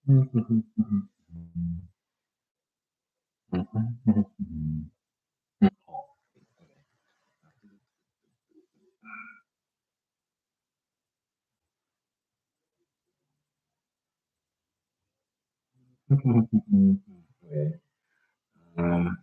Okay. Um,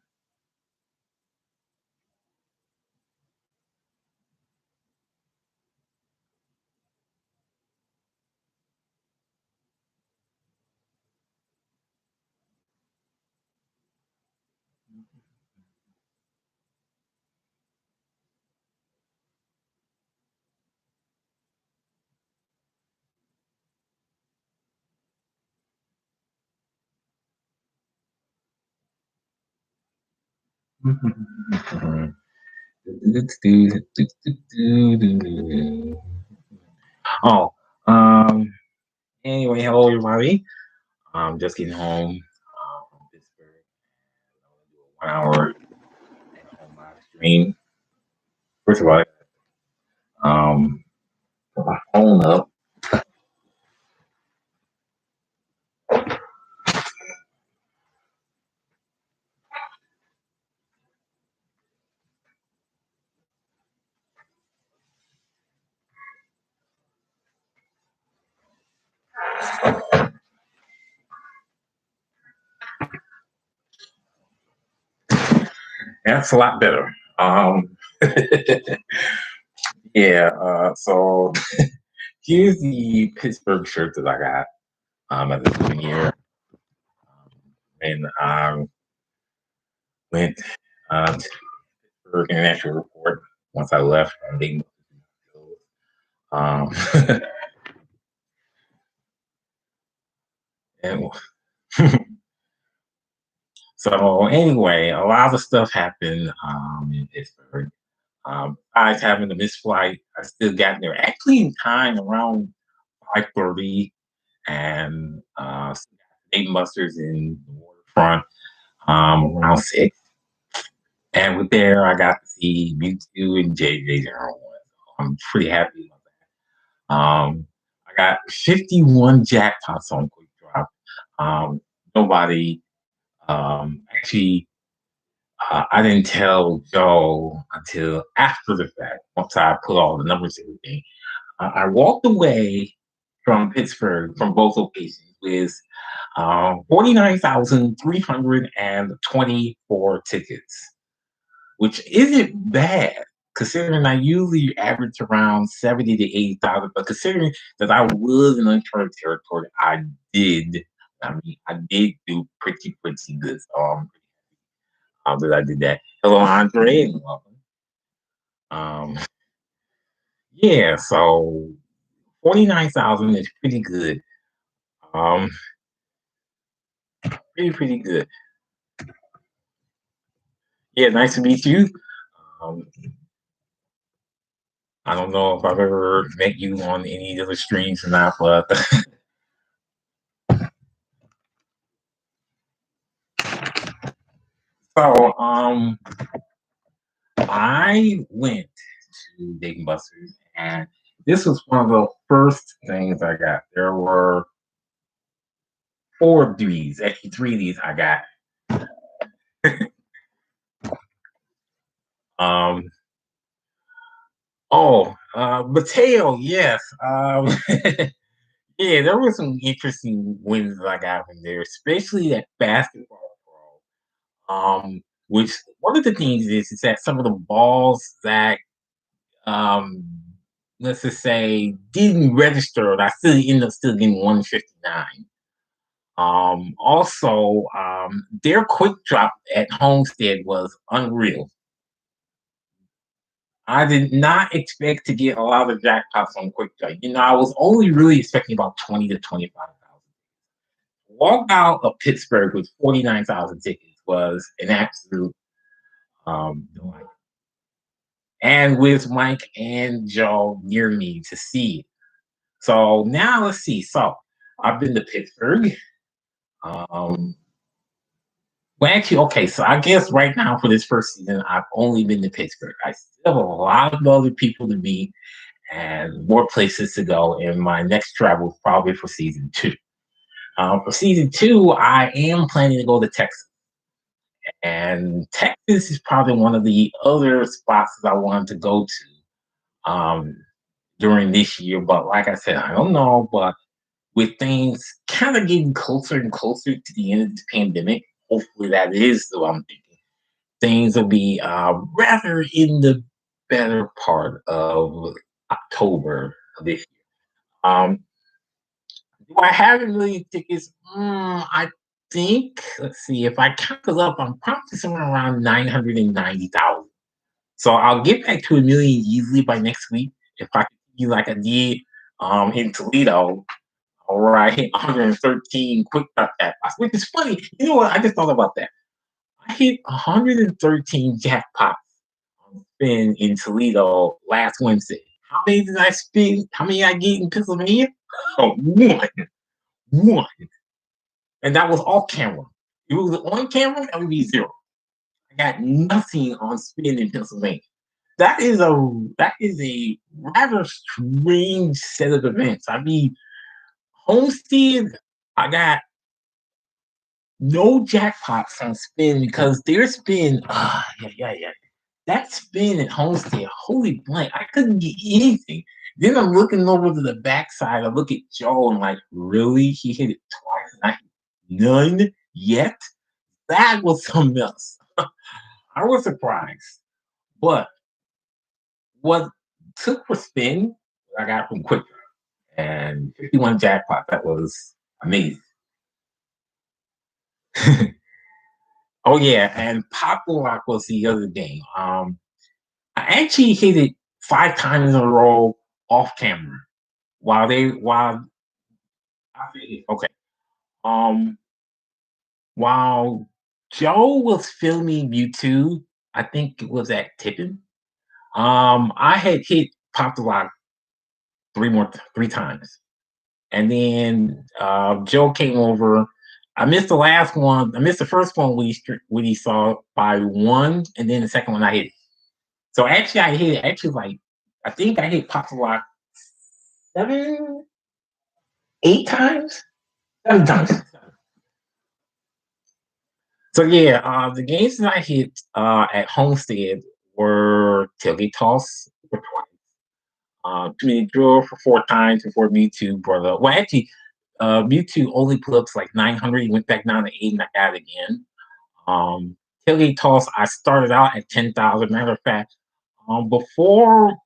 Oh, um, anyway, hello everybody. I'm just getting home from Pittsburgh. I'm gonna do a 1 hour at home live stream. First of all, put my phone up. That's a lot better. Yeah. So here's the Pittsburgh shirt that I got at the beginning here, and I went to Pittsburgh International Report once I left. Um, and so anyway, a lot of stuff happened in Pittsburgh. I was having a missed flight. I still got there actually in time around 5:30, and Dave Musters in the waterfront around 6. And with there, I got to see Mewtwo and JJ Zero One. I'm pretty happy about that. I got 51 jackpots on Quick Drop. Nobody actually. I didn't tell Joe until after the fact. Once I put all the numbers and everything, I walked away from Pittsburgh from both locations with 49,324 tickets, which isn't bad considering I usually average around 70 to 80,000. But considering that I was in uncharted territory, I did. I mean, I did do pretty good. So that I did that. Hello, Andre, and welcome. Um, yeah, so 49,000 is pretty good. Um, pretty good. Yeah, nice to meet you. Um, I don't know if I've ever met you on any other streams or not, but so I went to Dave and Buster's, and this was one of the first things I got. There were 4 of these, actually 3 of these I got. um, Mateo, yes. Yeah, there were some interesting wins that I got from there, especially that basketball pro. Which one of the things is that some of the balls that um let's just say didn't register, I still ended up still getting 159. Also, their quick drop at Homestead was unreal. I did not expect to get a lot of jackpots on quick drop. I was only really expecting about 20 to 25,000. Walk out of Pittsburgh with 49,000 tickets was an absolute delight. And with Mike and Joe near me to see it. So now let's see. So I've been to Pittsburgh. Um, well, actually, okay. So I guess right now for this first season, I've only been to Pittsburgh. I still have a lot of other people to meet and more places to go. And my next travel is probably for season 2. For season two, I am planning to go to Texas, and Texas is probably one of the other spots that I wanted to go to during this year. But like I said, I don't know. But with things kind of getting closer and closer to the end of the pandemic, hopefully that is what I'm thinking. Things will be rather in the better part of October of this year. Do I have a million tickets? I think, let's see, if I count it up, I'm probably somewhere around 990,000. So I'll get back to a million easily by next week if I continue like I did in Toledo, where I hit 113 quick jackpots, which is funny. You know what? I just thought about that. I hit 113 jackpots on spin in Toledo last Wednesday. How many did I spin? How many I get in Pennsylvania? Oh, one. And that was off camera. If it was on camera, that would be zero. I got nothing on spin in Pennsylvania. That is a rather strange set of events. I mean, Homestead, I got no jackpots on spin because their spin, yeah. That spin at Homestead, holy blank, I couldn't get anything. Then I'm looking over to the backside. I look at Joe and like, really? He hit it twice and I none yet? That was something else. I was surprised. But what took for spin, I got from Quick and 51 jackpot. That was amazing. Oh yeah, and Pop Lock was the other game. I actually hit it 5 times in a row off camera while okay. Um while Joe was filming YouTube, I think it was at Tippin. I had hit Pop the Lock 3 times. And then Joe came over. I missed the last one. I missed the first one when he saw by one, and then the second one I hit it. So actually, I hit it actually like I think I hit Pop the Lock 7, 8 times, 7 times. So yeah, the games that I hit at Homestead were Tailgate Toss for twice, Too Many Draw for 4 times before Mewtwo brought up. Well, actually, Mewtwo only put up to like 900. He went back down to 8, and I got it again. Tailgate Toss, I started out at 10,000. Matter of fact, before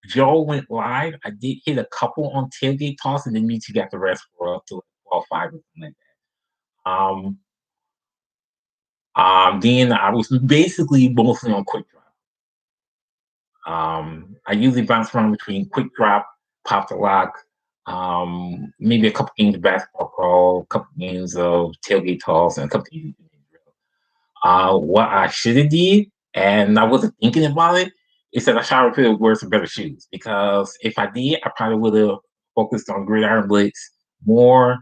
Joe went live, I did hit a couple on Tailgate Toss, and then Mewtwo got the rest for up to like 12, 5 or something like that. Then I was basically mostly on Quick Drop. I usually bounce around between Quick Drop, Pop the Lock, maybe a couple games of Basketball Pro, a couple games of Tailgate Toss, and a couple games of what I should have did, and I wasn't thinking about it, is that I should have wear some better shoes. Because if I did, I probably would have focused on Gridiron Blitz more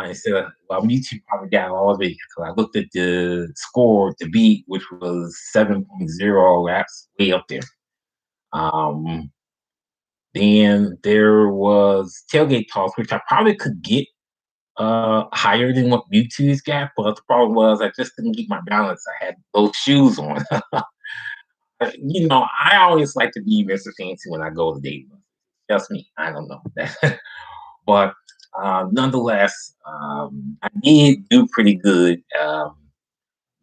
instead of YouTube probably got all of it. Because I looked at the score to beat, which was 7.0. That's way up there. Um, then there was Tailgate Toss, which I probably could get higher than what Mewtwo's got, but the problem was I just couldn't keep my balance. I had those shoes on. I always like to be Mr. Fancy when I go to date. Just me. I don't know. But nonetheless, I did do pretty good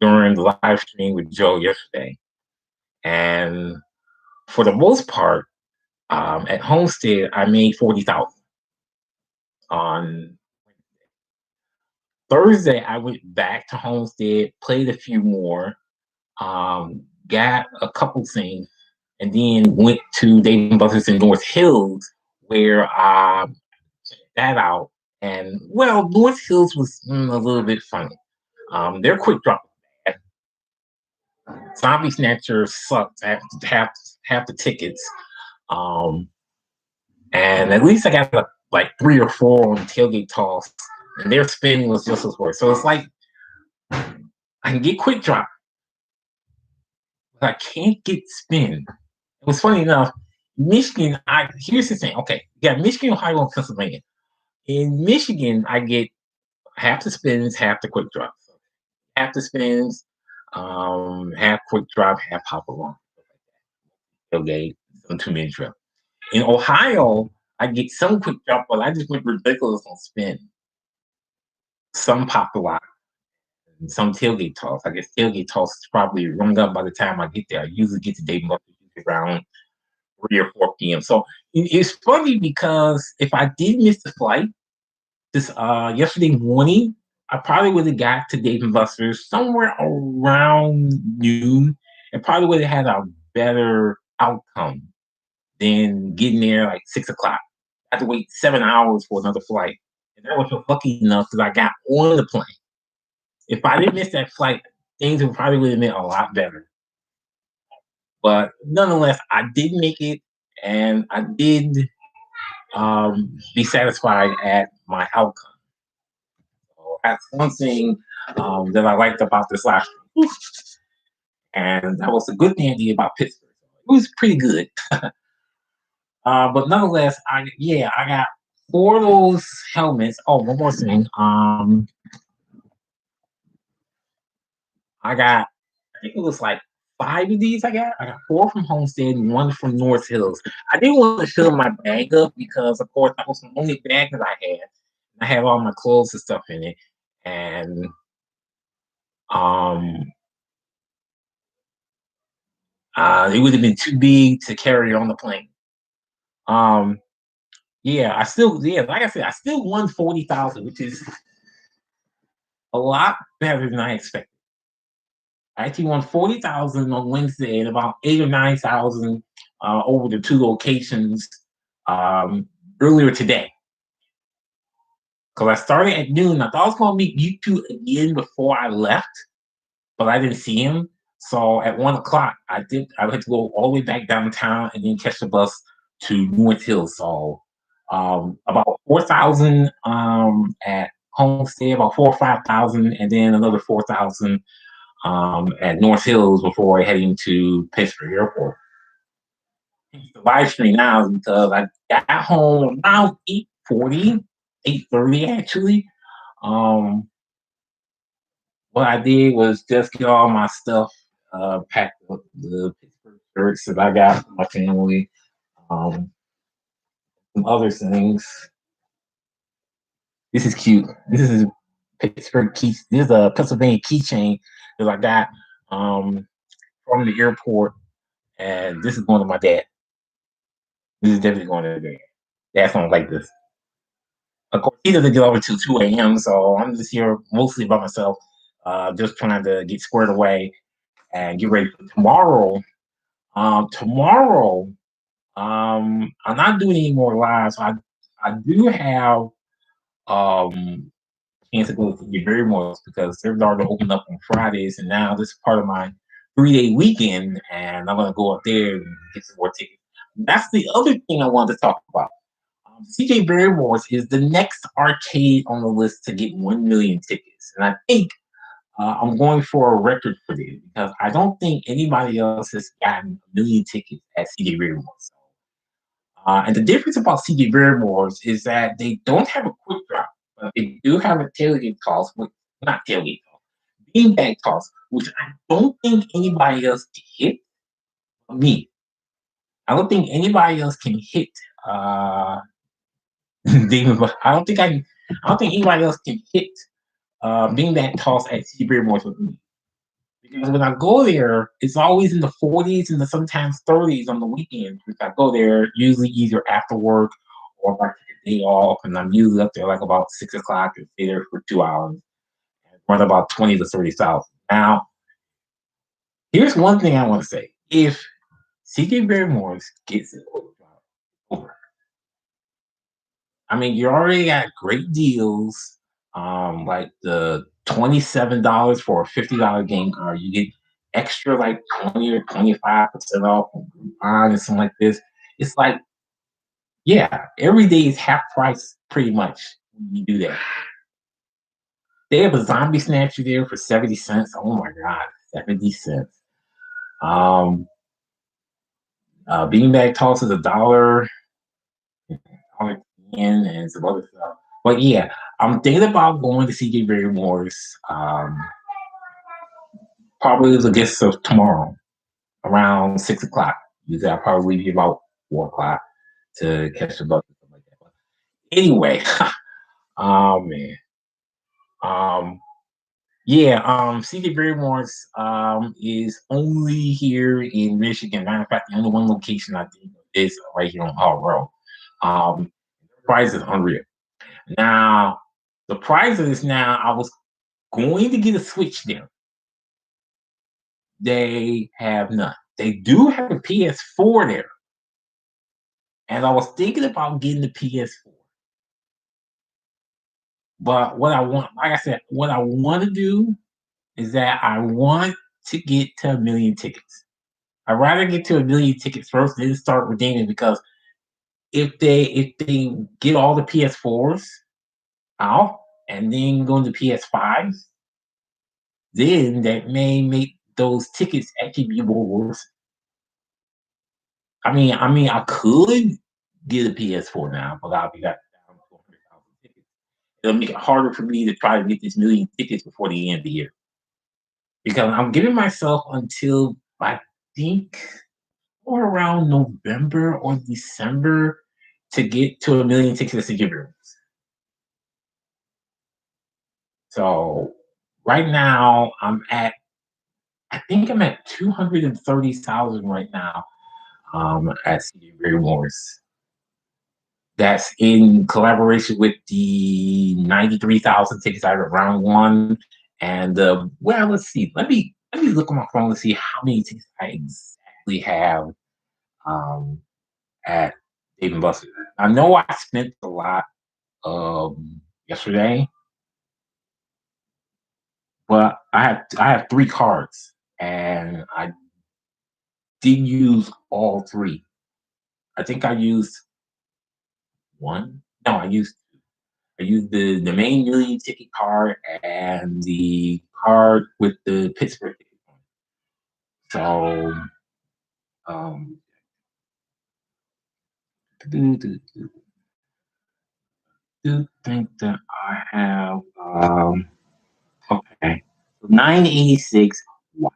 during the live stream with Joe yesterday. And for the most part, at Homestead, I made 40,000. On Thursday, I went back to Homestead, played a few more, got a couple things, and then went to Dave and Buster's in North Hills, where I checked that out. And well, North Hills was a little bit funny. Their quick drop was bad. Zombie Snatcher sucked at half the tickets. Um, and at least I got like 3 or 4 on Tailgate Toss, and their spin was just as worse. So it's like I can get quick drop, but I can't get spin. It was funny enough. Michigan, here's the thing. Okay, yeah, Michigan, Ohio, and Pennsylvania. In Michigan, I get half the spins, half the quick drop. So half the spins, half quick drop, half hop along. Tailgate, some 2 minute drill. In Ohio, I get some quick drop, but I just went ridiculous on spin. Some pop a lot, and some tailgate toss. I guess tailgate toss is probably rung up by the time I get there. I usually get to Dave and Buster's around 3 or 4 p.m. So it's funny because if I did miss the flight this yesterday morning, I probably would have got to Dave and Buster's somewhere around noon, and probably would have had a better outcome than getting there like 6 o'clock. I had to wait 7 hours for another flight, and I was lucky enough because I got on the plane. If I didn't miss that flight, things would probably would have been a lot better. But nonetheless, I did make it, and I did be satisfied at my outcome. So that's one thing that I liked about this last year. And that was a good thing I did about Pittsburgh. It was pretty good. But nonetheless, I got four of those helmets. Oh, one more thing. I think it was like five of these. I got four from Homestead and one from North Hills. I didn't want to fill my bag up because, of course, that was the only bag that I had. I had all my clothes and stuff in it, and um, it would have been too big to carry on the plane. Um, like I said, I still won 40,000, which is a lot better than I expected. I actually won 40,000 on Wednesday and about 8 or 9,000 over the two locations um, earlier today. Because I started at noon. I thought I was going to meet you two again before I left, but I didn't see him. So at 1 o'clock, I had to go all the way back downtown and then catch the bus to North Hills. So about 4,000 at Homestead, about 4 or 5,000, and then another 4,000 at North Hills before heading to Pittsburgh Airport. The live stream now is because I got home around 8:40, 8:30 actually. Um, what I did was just get all my stuff packed up, the Pittsburgh shirts that I got for my family, um, some other things. This is cute. This is Pittsburgh key. This is a Pennsylvania keychain that I got um, from the airport, and this is going to my dad. This is definitely going to the dad. Dad's gonna like this. Of course, he doesn't get over till 2 a.m., so I'm just here mostly by myself, just trying to get squared away and get ready for tomorrow. Tomorrow, I'm not doing any more lives. I do have um chance to go to the very most because they're starting to open up on Fridays, and now this is part of my 3 day weekend, and I'm gonna go up there and get some more tickets. That's the other thing I wanted to talk about. CJ Barrymore's is the next arcade on the list to get 1 million tickets. And I think I'm going for a record for this because I don't think anybody else has gotten 1 million tickets at CJ Barrymore's. And the difference about CJ Barrymore's is that they don't have a quick drop, but they do have a tailgate toss, which not tailgate toss, beanbag toss, which I don't think anybody else can hit. Me, I don't think anybody else can hit David, but I don't think anybody else can hit being that toss at Seabury Morse with me. Because when I go there, it's always in the 40s and sometimes 30s on the weekends. If I go there, usually either after work or if I take a day off, and I'm usually up there like about 6 o'clock and stay there for 2 hours and run about 20 to 30,000. Now, here's one thing I want to say: if CJ Barrymore's gets it over, I mean, you already got great deals, like the $27 for a $50 game card. You get extra like 20 or 25% off on Groupon and something like this. It's like, yeah, every day is half price pretty much when you do that. They have a zombie snatcher there for 70 cents. Oh my God, 70 cents. Um, Beanbag toss is $1, $1 and some other stuff. But yeah, I'm thinking about going to CJ Barrymore's probably the guess of tomorrow around 6 o'clock. Usually I'll probably leave you about 4 o'clock to catch the bus or something like that. But anyway, oh man. Um yeah, CJ Barrymore's is only here in Michigan. Matter of fact, the only one location I think is right here on Hall Road. The price is unreal. Now, the price of this now, I was going to get a Switch there. They have none. They do have a PS4 there, and I was thinking about getting the PS4. But what I want, like I said, what I want to do is that I want to get to 1,000,000 tickets. I'd rather get to 1,000,000 tickets first, then start redeeming because if they get all the PS4s out and then go into PS5s, then that may make those tickets actually be more worth. I could get a PS4 now, but I'll be back down to 100,000 tickets. It'll make it harder for me to try to get this 1,000,000 tickets before the end of the year because I'm giving myself until I think or around November or December to get to 1,000,000 tickets to give rooms. So right now I think I'm at 230,000 right now at CD Rewards. That's in collaboration with the 93,000 tickets out of round one. And well, let's see. Let me look on my phone to see how many tickets I exactly have um, at Dave and Buster's. I know I spent a lot yesterday, but I have three cards, and I did use all three. I think I used one. No, I used the main 1,000,000 ticket card and the card with the Pittsburgh ticket on it. So, um, do, do, do, do think that I have, okay, so 986. Wow.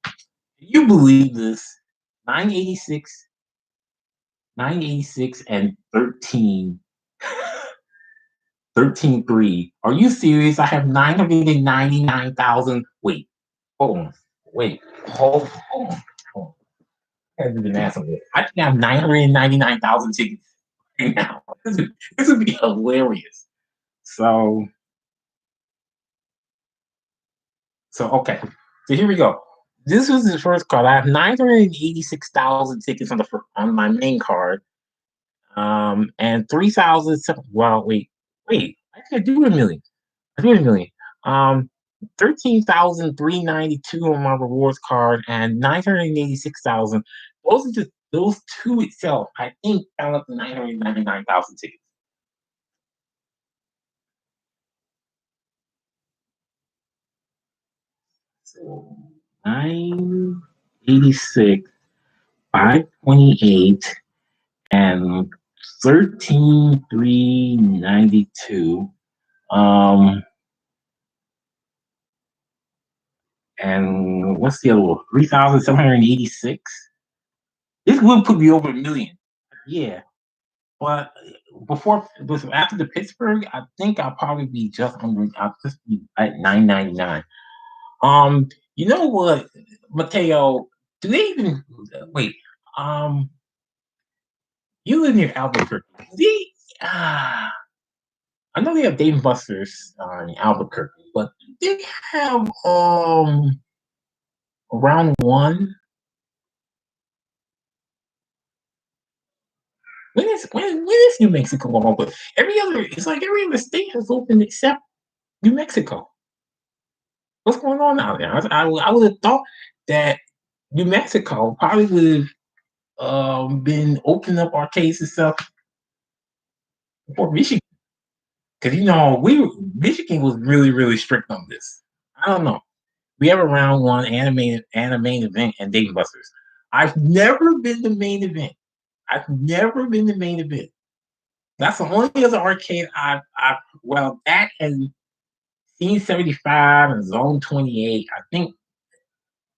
Can you believe this? 986, 986 and 13.3. Are you serious? I have 999,000. Wait, hold on. Wait, hold on. Hold on. I gotta do the math on this. I think I have 999,000 tickets right now. This would be hilarious. So, so okay. So here we go. This was the first card. I have 986,000 tickets on my main card. And 3,000. Well, wait. I think I do a million. I do a million. Um, 13,392 on my rewards card and 986,000. Those are just those two itself. I think count up to 999,000 tickets. So 986, 528, and 13,392. Um, and what's the other one? 3,786. This would put me over a million. Yeah. But after the Pittsburgh, I think I'll probably be just under. I'll just be at 999. You know what, Mateo? Do they even wait? Um, you live near Albuquerque. I know they have Dave and Buster's in Albuquerque, but do they have around one? When is New Mexico open? It's like every other state has opened except New Mexico. What's going on out there? I would have thought that New Mexico probably would have been opening up arcades and stuff for Michigan because we Michigan was really strict on this. I don't know. We have a round one main event and Dave and Buster's. I've never been the main event. I've never been the main event. That's the only other arcade I well, that and Scene 75 and Zone 28. I think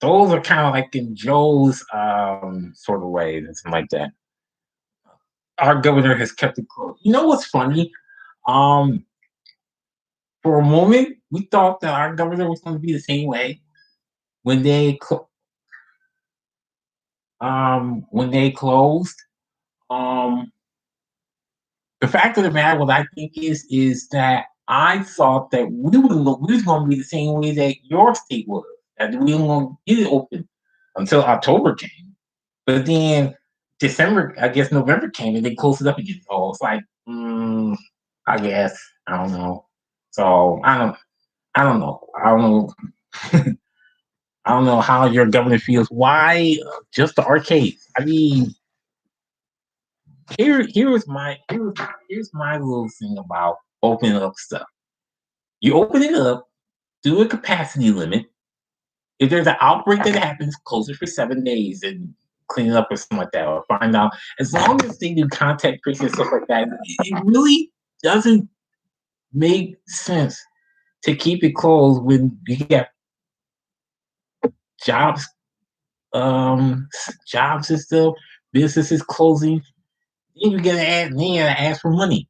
those are kind of like in Joe's sort of way and something like that. Our governor has kept it close. You know what's funny? Um, for a moment, we thought that our governor was going to be the same way when when they closed. Um, the fact of the matter, what I think is that I thought that we was going to be the same way that your state was, that we were going to get it open until October came. But then December, I guess November came and they closed it up again. So it's like, I guess I don't know. So I don't know. I don't know. I don't know how your governor feels. Why just the arcades? I mean, here's my little thing about opening up stuff. You open it up, do a capacity limit. If there's an outbreak that happens, close it for 7 days and clean it up or something like that, or find out. As long as they do contact tracing and stuff like that, it really doesn't make sense to keep it closed when you get jobs, jobs and stuff, businesses closing. Then you gotta ask for money.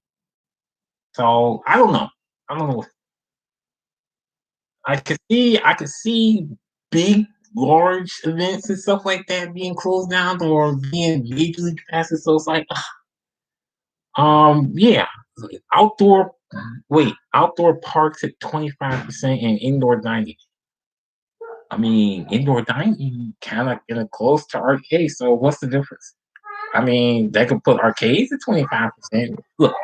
So I don't know. I don't know. I could see big, large events and stuff like that being closed down or being majorly capacity. So it's like, yeah, outdoor. Wait, outdoor parks at 25% and indoor dining. I mean, indoor dining kind of getting close to arcade. So what's the difference? I mean, they could put arcades at 25%. Look,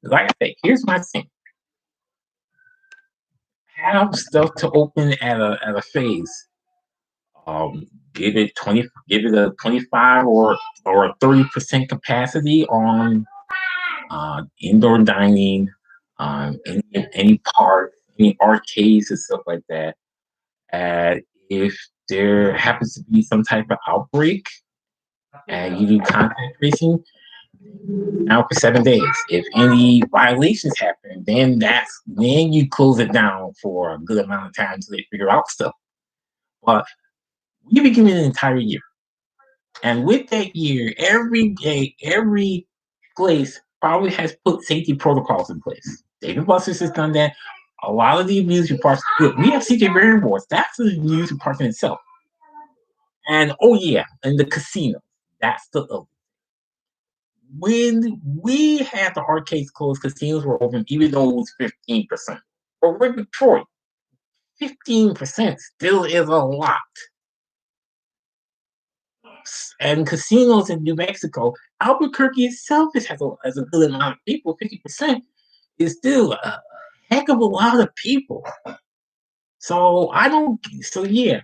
like I say, here's my thing: have stuff to open at a phase. Give it a 25 or a 30% capacity on indoor dining, any park, any arcades and stuff like that. And if there happens to be some type of outbreak and you do contact tracing, now for 7 days. If any violations happen, then you close it down for a good amount of time until they figure out stuff. But we be given an entire year. And with that year, every day, every place probably has put safety protocols in place. David Buster's has done that. A lot of the amusement parks, look, we have CJ Berry Boards. That's an amusement park in itself. And oh yeah, and the casino. That's the when we had the arcades closed, casinos were open, even though it was 15%. But we're Detroit. 15% still is a lot. And casinos in New Mexico, Albuquerque itself has a good amount of people. 50% is still a heck of a lot of people. So I don't. So yeah,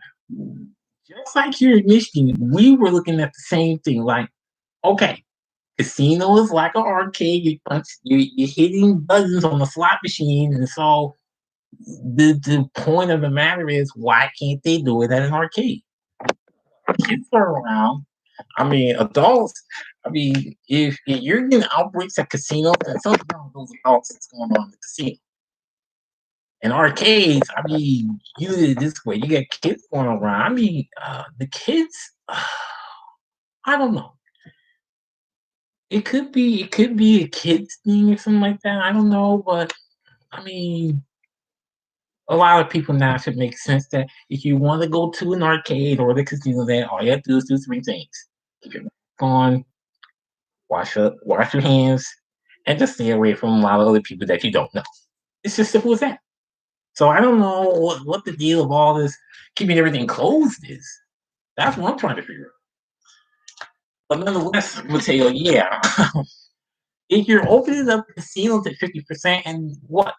just like here in Michigan, we were looking at the same thing. Like, okay, casino is like an arcade. You're hitting buttons on the slot machine, and so the point of the matter is, why can't they do it at an arcade? Kids are around. I mean, adults. I mean, if you're getting outbreaks at casinos, then something wrong with those adults that's going on in the casino. In arcades, I mean, you did it this way. You got kids going around. I mean, the kids. I don't know. It could be a kids thing or something like that. I don't know, but I mean, a lot of people now should make sense that if you want to go to an arcade or the casino, then all you have to do is do three things: keep your mask on, wash your hands, and just stay away from a lot of other people that you don't know. It's just simple as that. So I don't know what the deal of all this keeping everything closed is. That's what I'm trying to figure out. But nonetheless, I'm gonna tell you, yeah, if you're opening up casinos at 50% and what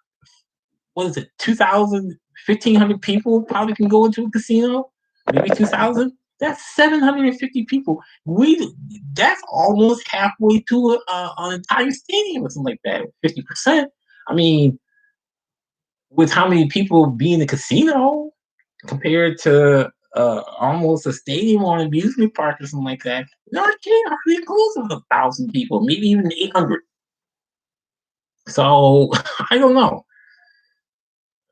is it, 2,000, 1,500 people probably can go into a casino, maybe 2,000. That's 750 people. That's almost halfway to an entire stadium or something like that. 50%. I mean, with how many people be in the casino compared to almost a stadium or an amusement park or something like that, no, it can't hardly close to 1,000 people, maybe even 800. So I don't know.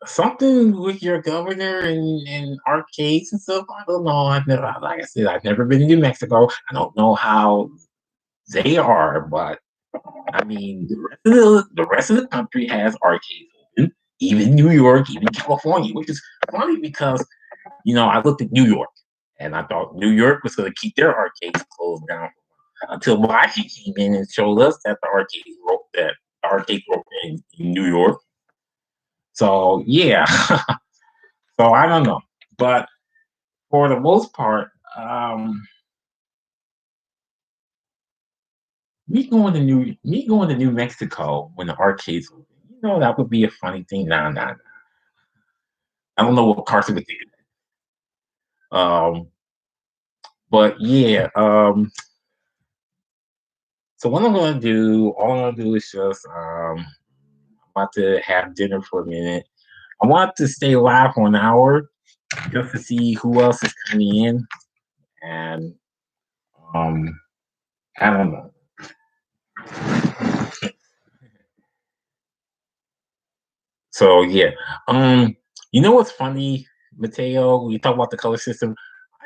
Something with your governor and arcades and stuff. I don't know. I've never, like I said, I've never been to New Mexico. I don't know how they are, but I mean, the rest of the country has arcades open, even New York, even California, which is funny because I looked at New York and I thought New York was going to keep their arcades closed down until Washington came in and showed us that the arcades were open in New York. So yeah, so I don't know, but for the most part, me going to New Mexico when the arcades open, that would be a funny thing. Nah, nah, nah. I don't know what Carson would think of that. But yeah, so what I'm gonna do, all I'm gonna do is just I'm about to have dinner for a minute. I want to stay live for an hour just to see who else is coming in, and um, I don't know. So yeah, you know what's funny, Mateo? We talk about the color system.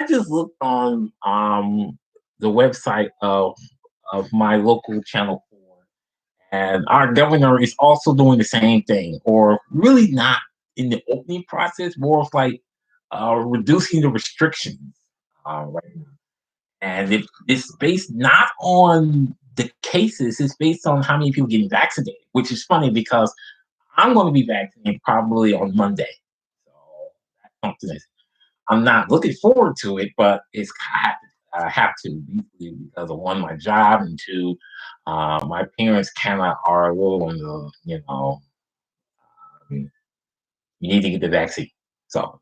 I just looked on the website of my local channel 4, and our governor is also doing the same thing, or really not in the opening process, more of like reducing the restrictions right now. And it's based not on the cases, it's based on how many people getting vaccinated, which is funny because I'm going to be vaccinated probably on Monday. So that's something I'm not looking forward to it, but I have to because of one, my job, and two, my parents kind of are a little on the, you need to get the vaccine. So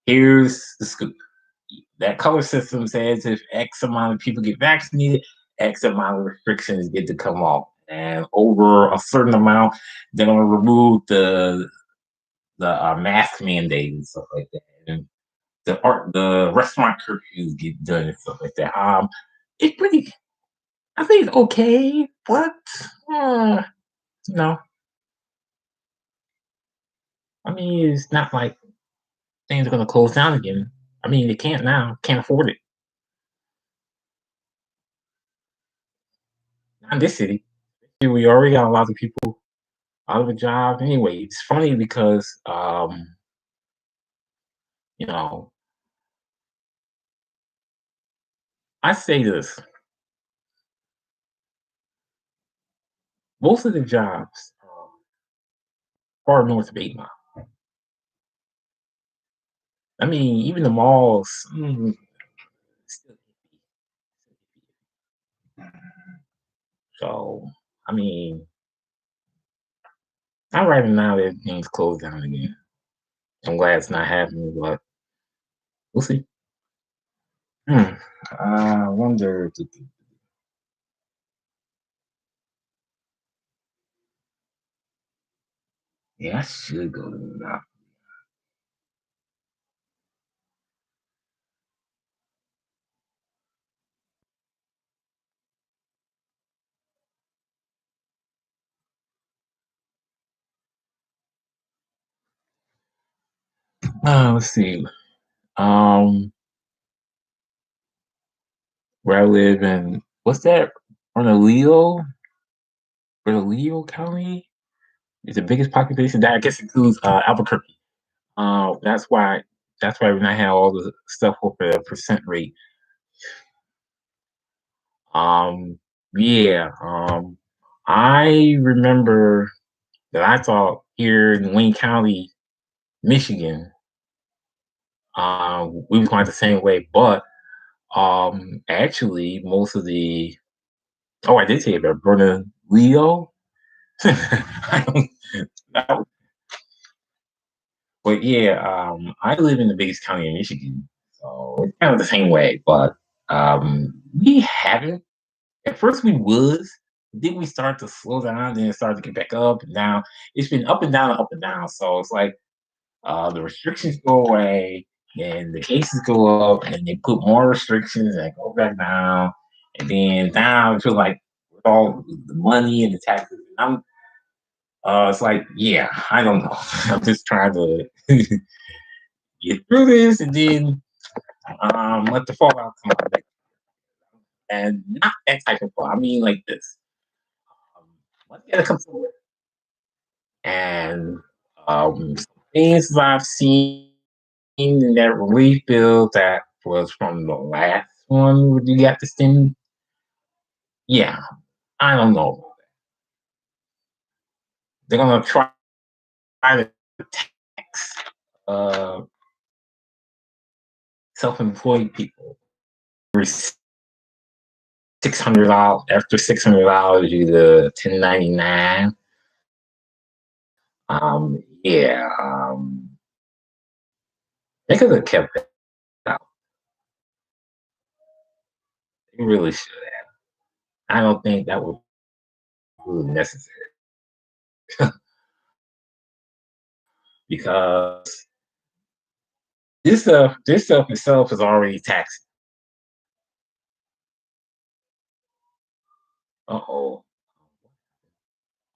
here's the scoop. That color system says if X amount of people get vaccinated, X amount of restrictions get to come off. And over a certain amount, they're going to remove the mask mandate and stuff like that. And the restaurant curfews get done and stuff like that. It's pretty. I think it's okay, but uh, you know, I mean, it's not like things are going to close down again. I mean, they can't now. Can't afford it. Not in this city. We already got a lot of people out of a job. Anyway, it's funny because you know, I say this: most of the jobs far north of 8 Mile. I mean, even the malls. Still So, I mean, I'd rather now that things closed down again. I'm glad it's not happening, but we'll see. Hmm. I wonder. Yeah, I should go to the. Let's see. Um, where I live in what's that? Bernalillo, Bernalillo County is the biggest population. That I guess includes Albuquerque. That's why. That's why when I had all the stuff with the percent rate. Um, yeah. I remember that I thought here in Wayne County, Michigan, we was going the same way, but actually, most of the I did say about Bernalillo. I don't, that, but yeah, I live in the biggest county in Michigan, so it's kind of the same way. But we haven't. At first, we was. Then we start to slow down, then it started to get back up and down. It's been up and down, and up and down. So it's like the restrictions go away, and the cases go up, and they put more restrictions, and they go back down, and then now I feel like with all the money and the taxes. It's like, yeah, I don't know. I'm just trying to get through this and then let the fallout come out. And not that type of fall. I mean, like this. Um, let's get a couple and things that I've seen in that rebuild that was from the last one where you got the stem. Yeah, I don't know. They're gonna to tax uh, self-employed people. $600 after $600, you the 1099. Yeah, they could have kept that out. They really should have. I don't think that was really necessary because this stuff itself is already taxed. Uh oh.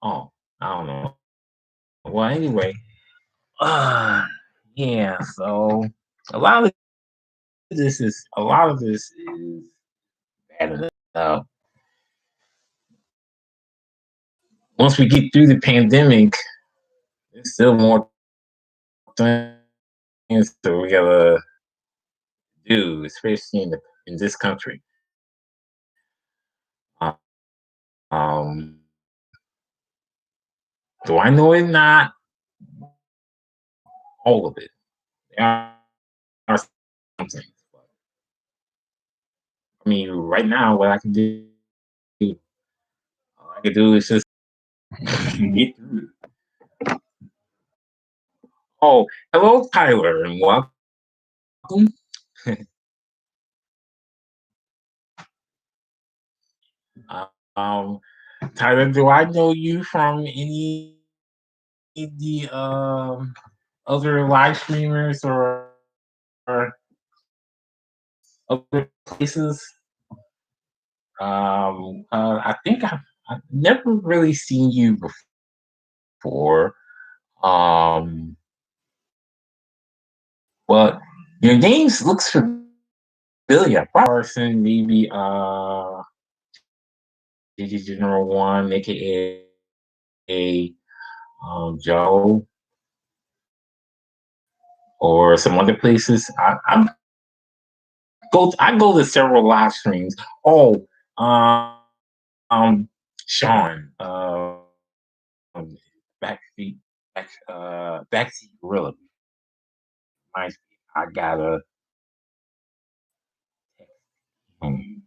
Oh, I don't know. Well, anyway, uh, yeah. So a lot of a lot of this is bad enough. Once we get through the pandemic, there's still more things that we gotta do, especially in this country. Uh, Um, do I know it? Not all of it. There are some things. But, I mean, right now, what all I can do is just get through it. Oh, hello, Tyler, and welcome. um, Tyler, do I know you from any of the other live streamers or other places? I think I've never really seen you before. Um, but your names looks familiar. Person, maybe Digi General One, aka Joe, or some other places. I go to several live streams. Oh, um, Sean, um, backseat, backseat gorilla. I gotta. Um,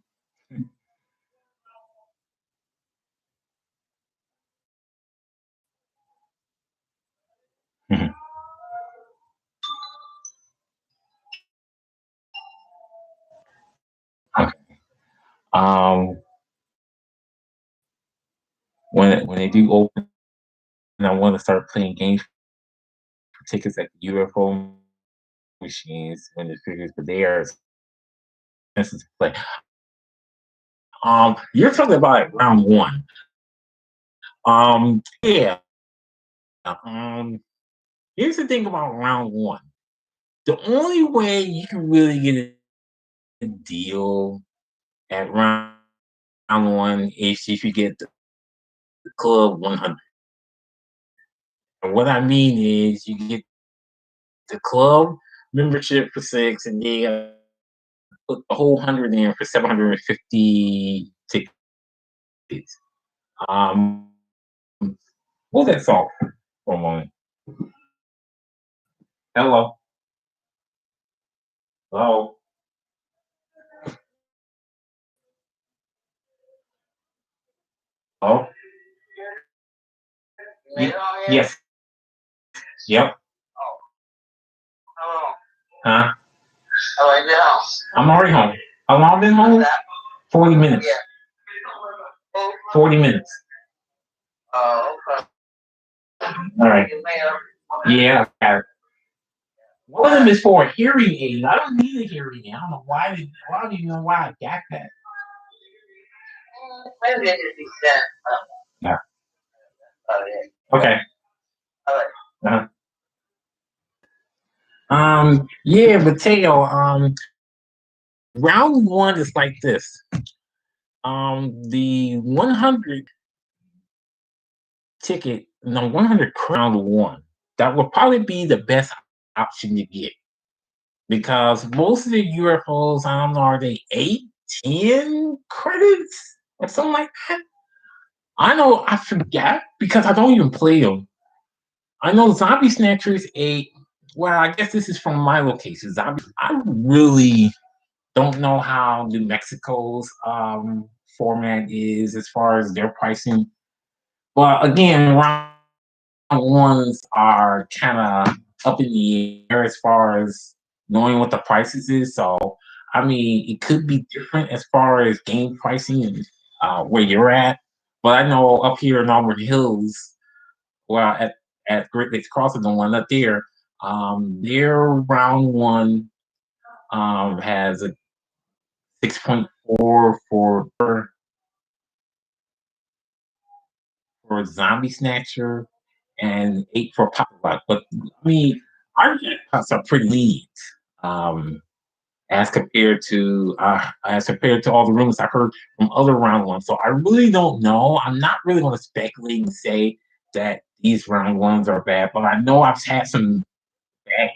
okay. Um, when they do open, I want to start playing games for tickets at the UFO machines when the figures, but they are expensive to play. You're talking about round one. Yeah. Um, here's the thing about round one. The only way you can really get a deal at round one is if you get the club 100. And what I mean is you get the club membership for six, and they put the whole 100 in for 750 tickets. Um, hold that song for a moment. Hello, hello, hello. Yes, yep. Huh? I'm already home. How long been home? 40 minutes. 40 minutes. All right. Yeah. One of them is for a hearing aid. I don't need a hearing aid. I don't know why. I don't even know why I got that. Yeah. Okay. Uh, yeah, Mateo. Round one is like this. The 100 ticket, no, 100 crown one. That would probably be the best option to get because most of the UFOs, I don't know, are they 8, 10 credits or something like that? I know, I forget because I don't even play them. I know Zombie Snatchers 8. Well, I guess this is from my location. Zombie. I really don't know how New Mexico's format is as far as their pricing. But again, round ones are kind of up in the air as far as knowing what the prices is. So, I mean, it could be different as far as game pricing and where you're at. But I know up here in Auburn Hills, well, at Great Lakes Crossing, the one up there, their round one has a 6.4 for Zombie Snatcher and 8 for Pocket Lock. But I mean, our jackpots are pretty lenient um, as compared to all the rumors I heard from other round ones. So I really don't know. I'm not really going to speculate and say that these round ones are bad, but I know I've had some bad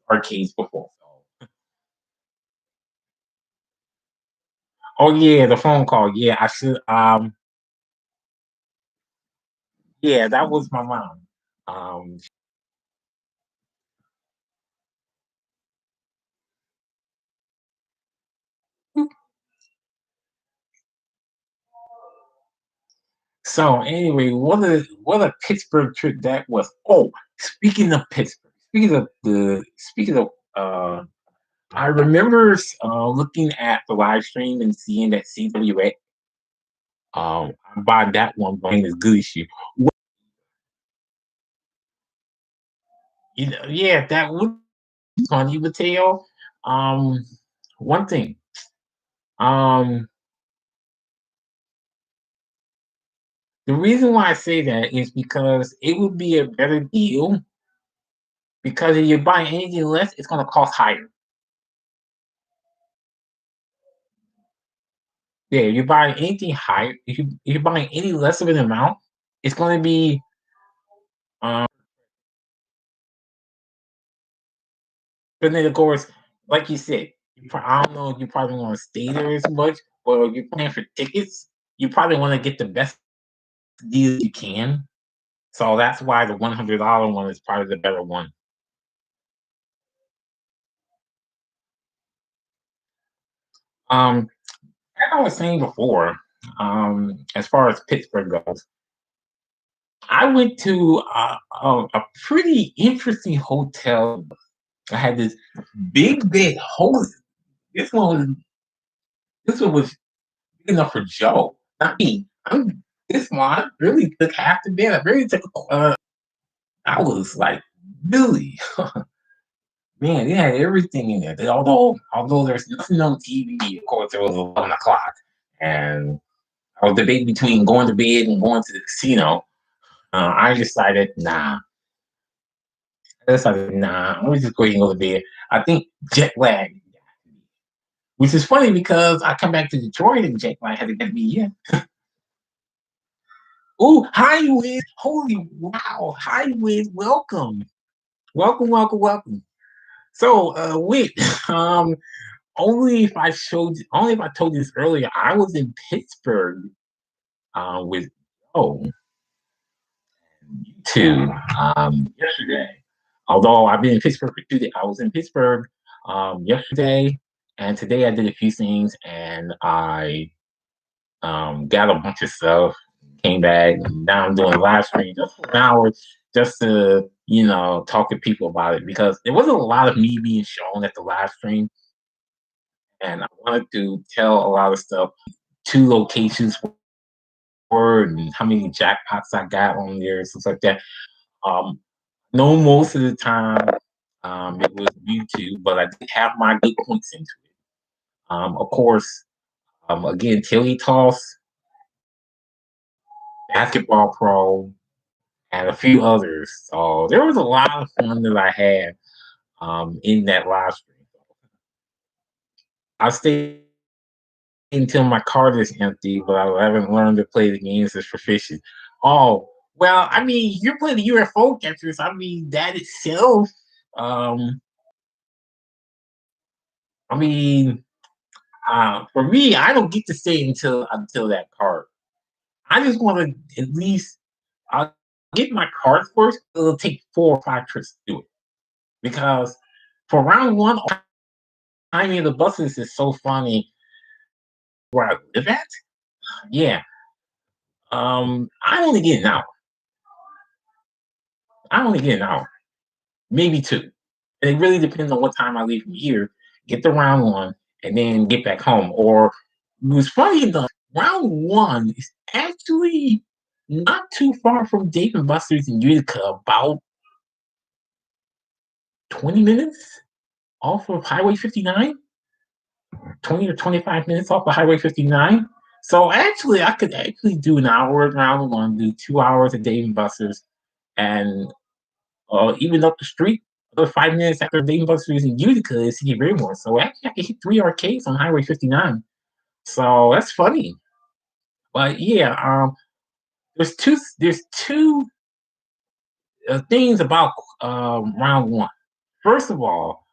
arcades before. So. Oh yeah, the phone call. Yeah, I should. Yeah, that was my mom. Um, So anyway, what a Pittsburgh trip that was. Oh, speaking of I remember looking at the live stream and seeing that CWA I bought that one playing as good as you. You know, yeah, that was funny, Mateo. Um, one thing. Um, the reason why I say that is because it would be a better deal because if you buy anything less, it's going to cost higher. Yeah, you're buying anything higher. If you're buying any less of an amount, it's going to be. Um, but then of course, like you said, I don't know if you probably want to stay there as much, but if you're paying for tickets, you probably want to get the best deal you can. So that's why the $100 one is probably the better one. Um, as I was saying before, as far as Pittsburgh goes, I went to a pretty interesting hotel. I had this big host. This one was this one was big enough for Joe, not me. This one I really took half the bed. I really took. I was like, really, man, they had everything in there. Although there's nothing on TV, of course, it was 11 o'clock, and I was debating between going to bed and going to the casino. I decided, nah. I decided, nah. I'm gonna just go ahead and go to bed. I think jet lag, which is funny because I come back to Detroit and jet lag had to get me. Yeah. Oh, hi, Wiz. Holy wow. Hi, Wiz. Welcome. Welcome. So, wait, only if I told you this earlier, I was in Pittsburgh with oh two yesterday. Although I've been in Pittsburgh for 2 days, I was in Pittsburgh yesterday, and today I did a few things, and I got a bunch of stuff, came back, and now I'm doing a live stream just for an hour just to, talk to people about it because there wasn't a lot of me being shown at the live stream. And I wanted to tell a lot of stuff, 2 locations were, and how many jackpots I got on there, stuff like that. Um, no, most of the time it was YouTube, but I did have my good points into it. Of course, again, Tilly Toss. Basketball Pro, and a few others. So there was a lot of fun that I had in that live stream. I stayed until my card is empty, but I haven't learned to play the games as proficient. Oh, well, I mean, you're playing the UFO catchers. I mean, that itself, um, I mean, for me, I don't get to stay until that card. I just want to at least I'll get my card first. It'll take 4 or 5 trips to do it because for round one, timing of the buses is so funny where I live at. Yeah, I only get an hour. I only get an hour, maybe two. And it really depends on what time I leave from here, get to round one, and then get back home. Or it was funny enough, round one is actually not too far from Dave and Buster's in Utica, about 20 minutes off of Highway 59, 20 or 25 minutes off of Highway 59. So actually, I could actually do an hour at round one, do 2 hours at Dave and Buster's, and even up the street, another 5 minutes after Dave and Buster's in Utica is C.D. Raymore. So actually, I could hit 3 arcades on Highway 59. So that's funny. But yeah, there's two things about round one. First of all,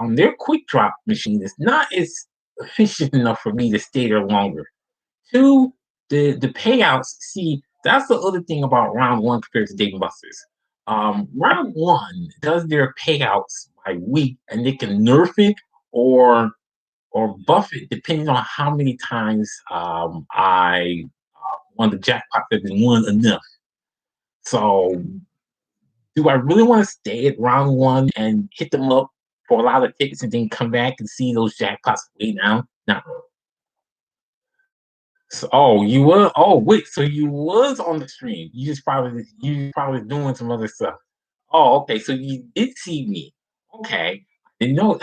their quick drop machine is not as efficient enough for me to stay there longer. Two, the payouts. See, that's the other thing about round one compared to Dave and Buster's. Round one does their payouts by week, and they can nerf it or or buff it depending on how many times I won the jackpot that been won enough. So, do I really want to stay at round one and hit them up for a lot of tickets and then come back and see those jackpots way down? Not really. So, oh, you were. Oh, wait. So you was on the stream. You probably doing some other stuff. Oh, okay. So you did see me. Okay, didn't know.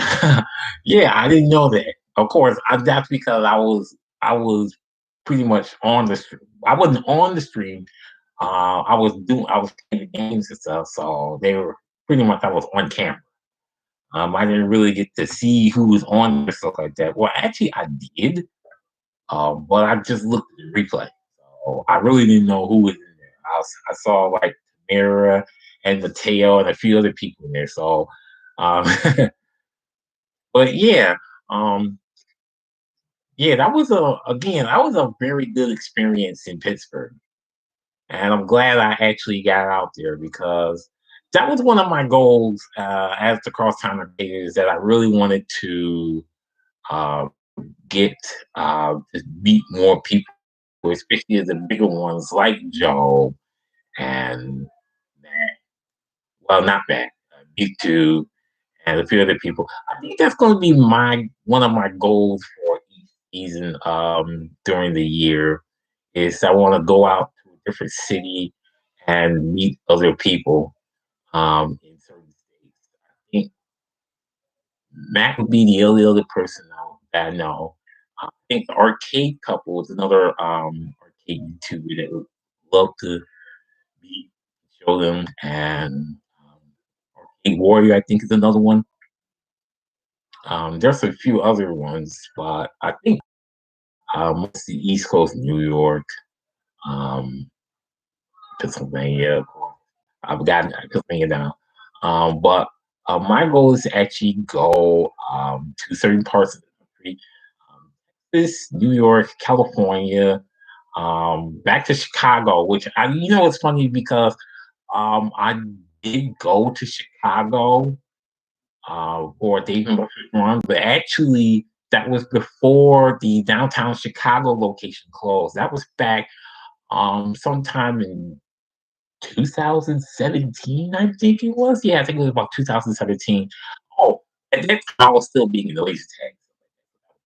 Yeah, I didn't know that. Of course, that's because I was pretty much on the stream. I wasn't on the stream. I was playing the games and stuff. So they were pretty much I was on camera. I didn't really get to see who was on and stuff like that. Well, actually, I did. But I just looked at the replay. So I really didn't know who was in there. I saw like Tamara and Mateo and a few other people in there. So, um, but yeah, um, yeah, that was a very good experience in Pittsburgh, and I'm glad I actually got out there because that was one of my goals as the Crosstown Invaders that I really wanted to uh, get to meet more people, especially the bigger ones like Joe and Matt. Well, not Matt, Big Two, and a few other people. I think that's going to be my one of my goals for each season during the year. Is I want to go out to a different city and meet other people in certain states. I think Matt would be the only other person that I know. I think the Arcade Couple is another arcade YouTuber that would love to meet, show them, and Arcade Warrior I think is another one. There's a few other ones, but I think mostly East Coast, New York, um, Pennsylvania. Of course. I've gotten Pennsylvania down, but my goal is to actually go to certain parts of the country, this New York, California, back to Chicago. Which it's funny because I did go to Chicago for a Dave and Buster's run, but actually that was before the downtown Chicago location closed. That was back sometime in 2017, I think it was. Yeah, I think it was about 2017. Oh, at that time I was still being in the laser tag.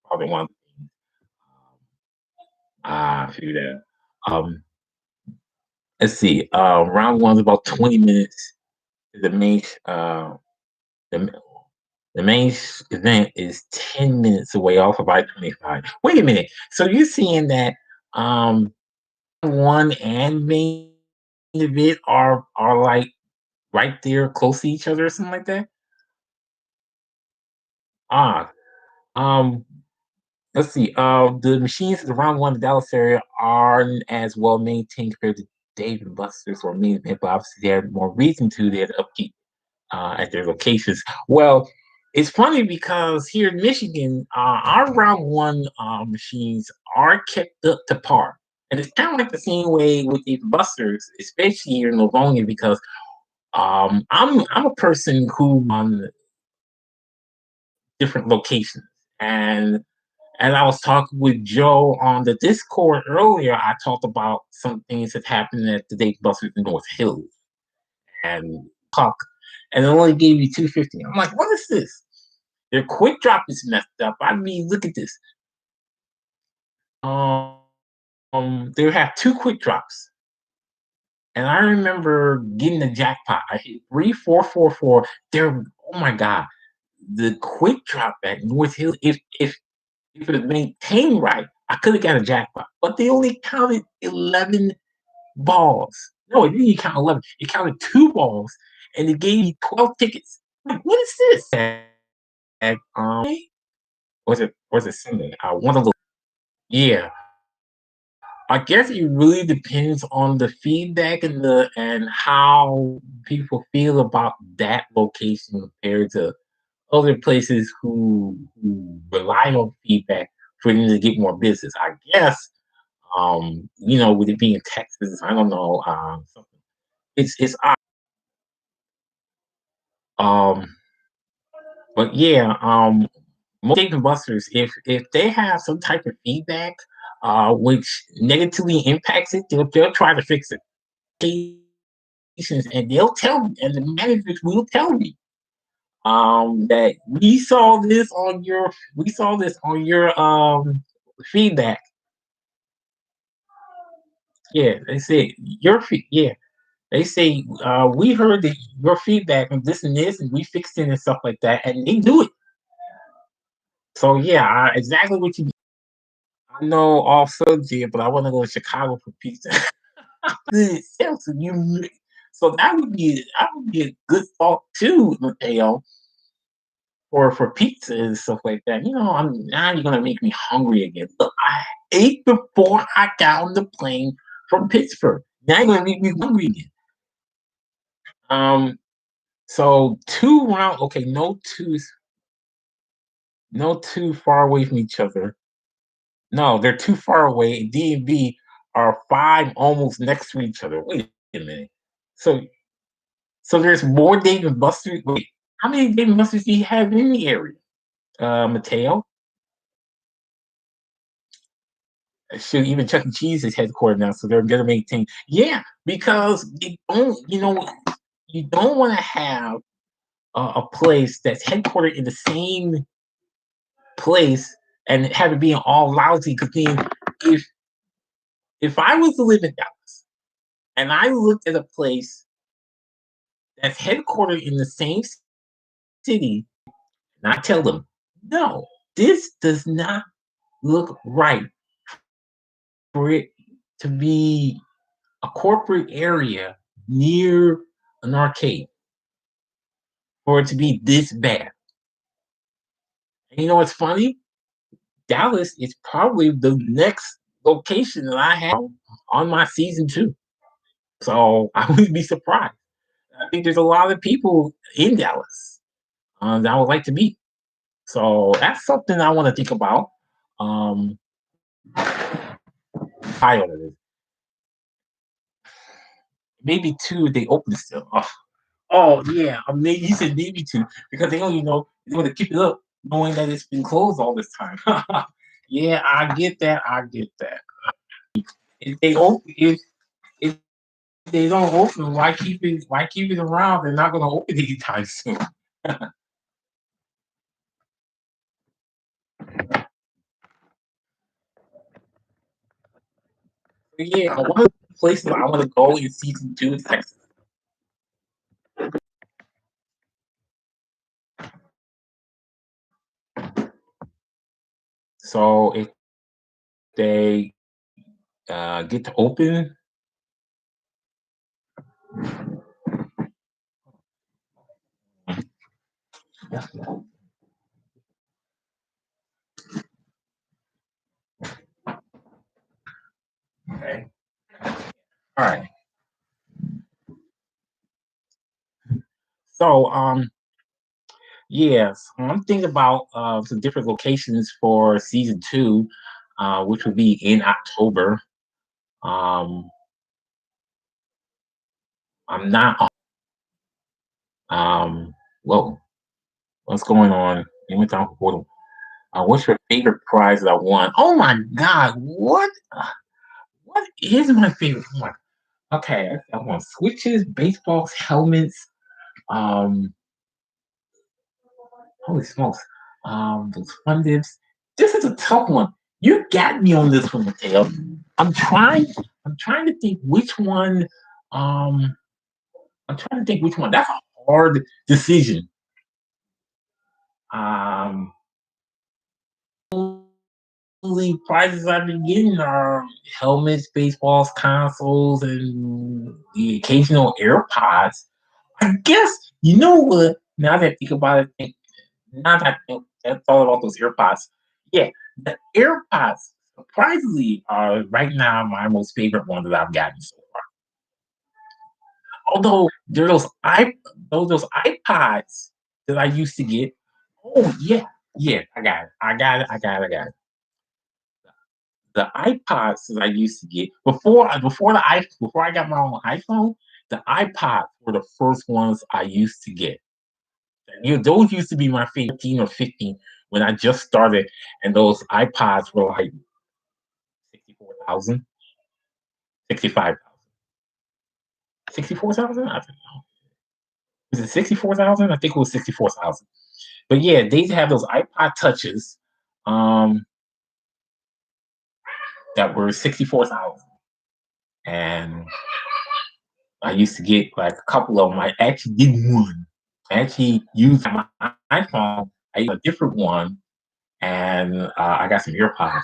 Probably one of the things I figured out. Let's see. Round one's about 20 minutes. The main the The main event is 10 minutes away off of I-25. Wait a minute. So you're seeing that um one and main event are like right there close to each other or something like that? Ah, um, let's see. The machines around one in the Dallas area aren't as well maintained compared to Dave and Buster's or Main Event, but obviously they have more reason to. They have upkeep at their locations. Well, it's funny because here in Michigan, our round one machines are kept up to par. And it's kind of like the same way with the Busters, especially here in Livonia, because I'm a person who on different locations, and I was talking with Joe on the Discord earlier. I talked about some things that happened at the Dave Busters in North Hills, and talk, and it only gave me 250. I'm like, what is this? Their quick drop is messed up. I mean, look at this. Um, they have two quick drops, and I remember getting the jackpot. I hit 3444. They're oh my god, the quick drop at North Hill. If it was maintained right, I could have got a jackpot. But they only counted 11 balls. No, it didn't count 11. It counted two balls, and it gave me 12 tickets. Like, what is this? And, was it Sunday? One of the yeah. I guess it really depends on the feedback and how people feel about that location compared to other places who rely on feedback for them to get more business. I guess with it being Texas, I don't know. It's um, but yeah, most Dave and Buster's, if they have some type of feedback, which negatively impacts it, they'll try to fix it. And they'll tell me, and the managers will tell me that we saw this on your feedback. Yeah, they say yeah. They say we heard that your feedback on this and this, and we fixed it and stuff like that, and they do it. So yeah, exactly what you. I know all subject, but I want to go to Chicago for pizza. So so that would be a good thought too, Mateo, for pizza and stuff like that. Now you're gonna make me hungry again. Look, I ate before I got on the plane from Pittsburgh. Now you're gonna make me hungry again. Um, so two round. Okay, no two far away from each other. No, they're too far away. D and B are five almost next to each other. Wait a minute. So there's more Dave and Buster's. Wait, how many Dave and Buster's do you have in the area, Mateo? Shoot, even Chuck E. Cheese is headquartered now, so they're gonna maintain. Yeah, because you don't want to have a place that's headquartered in the same place and have it being all lousy. Because then, if if I was to live in Dallas and I looked at a place that's headquartered in the same city, and I tell them, no, this does not look right for it to be a corporate area near an arcade, for it to be this bad. And you know what's funny? Dallas is probably the next location that I have on my season two. So I wouldn't be surprised. I think there's a lot of people in Dallas that I would like to meet. So that's something I want to think about. Um, Ohio, that is. Maybe two, they open still. Oh yeah, maybe you said maybe two because they don't, they want to keep it up, knowing that it's been closed all this time. Yeah, I get that. I get that. If they don't open, why keep it? Why keep it around? They're not going to open anytime soon. Yeah, one of the places I want to go in season two is Texas. So if they get to open. Okay. All right. So, yes, I'm thinking about some different locations for season two, which will be in October. Um, I'm not. Um, whoa, what's going on? What's your favorite prize that I won? Oh my God, what? What is my favorite one? Okay, I want switches, baseballs, helmets. Um, Holy smokes. Those fun dips. This is a tough one. You got me on this one, Mateo. I'm trying. I'm trying to think which one. Um, I'm trying to think which one. That's a hard decision. Um, only prizes I've been getting are helmets, baseballs, consoles, and the occasional AirPods. I guess you know what? Now that I think about it, now that I thought about those AirPods, yeah, the AirPods surprisingly are right now my most favorite one that I've gotten so far. Although there are those iPods that I used to get. Oh yeah, yeah, I got it. I got it. The iPods that I used to get before I got my own iPhone, the iPods were the first ones I used to get. Those used to be my favorite 14 or 15 when I just started, and those iPods were like 64,000, 65,000, 64,000. I don't know. Was it 64,000? I think it was 64,000. But yeah, they have those iPod touches um, that were 64,000. And I used to get like a couple of them. I actually did one. I actually used my iPhone. I used a different one, and I got some AirPods.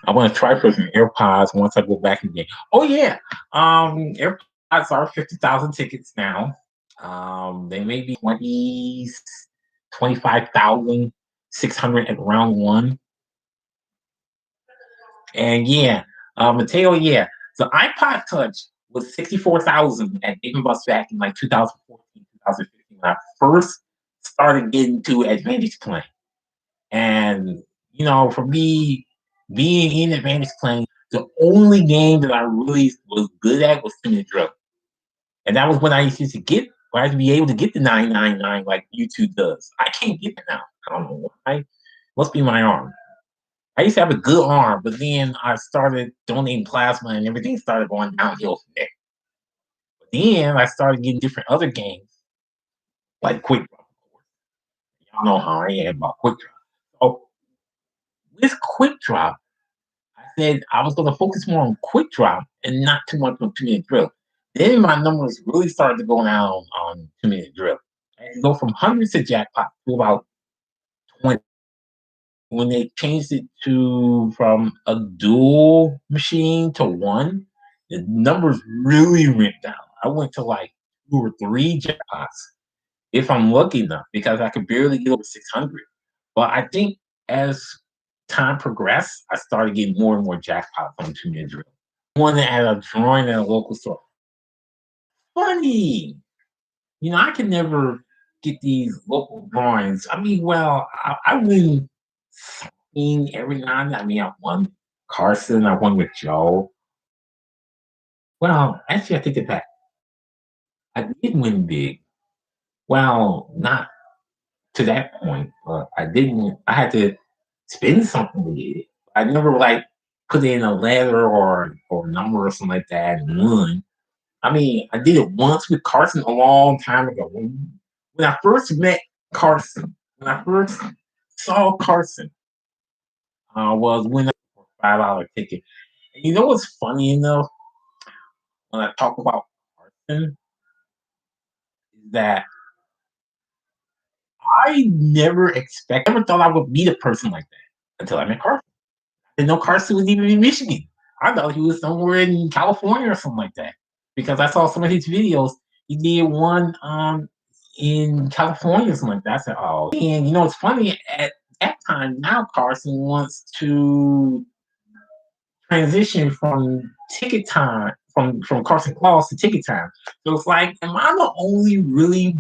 I want to try for some AirPods once I go back again. Oh yeah, AirPods are 50,000 tickets now. They may be 25,600 at round one. And yeah, Mateo, yeah. So iPod Touch was 64,000 at Dave& Buster's back in like 2014, 2015 when I first started getting to Advantage playing. And for me, being in Advantage playing, the only game that I really was good at was Spin and Drill. And that was when I used to get, where I used to be able to get the 999 like YouTube does. I can't get it now. I don't know why. Must be my arm. I used to have a good arm, but then I started donating plasma and everything started going downhill from there. But then I started getting different other games, like Quick Draw, of course. Y'all know how I am about Quick Draw. So with Quick Draw, I said I was going to focus more on Quick Draw and not too much on 2 minute drill. Then my numbers really started to go down on 2 minute drill. And go from hundreds of jackpot to about 20. When they changed it to from a dual machine to one, the numbers really went down. I went to like two or three jackpots if I'm lucky enough because I could barely get over 600. But I think as time progressed, I started getting more and more jackpots on 2 minute drill. One at a drawing at a local store. Funny. I can never get these local drawings. I mean, well, I win something every now and then. I mean, I won Carson, I won with Joe. Well, actually, I take it back. I did win big. Well, not to that point, but I did win. I had to spend something to get it. I never like put in a letter or number or something like that and won. I mean, I did it once with Carson a long time ago. When I first met Carson, when I first saw Carson, was winning for a $5 ticket. And you know what's funny enough when I talk about Carson is that I never thought I would meet a person like that until I met Carson. I didn't know Carson was even in Michigan. I thought he was somewhere in California or something like that because I saw some of his videos. He did one in California or something like that. I said, "Oh," and it's funny at that time. Now Carson wants to transition from ticket time from Carson Claus to ticket time. So it's like, am I the only really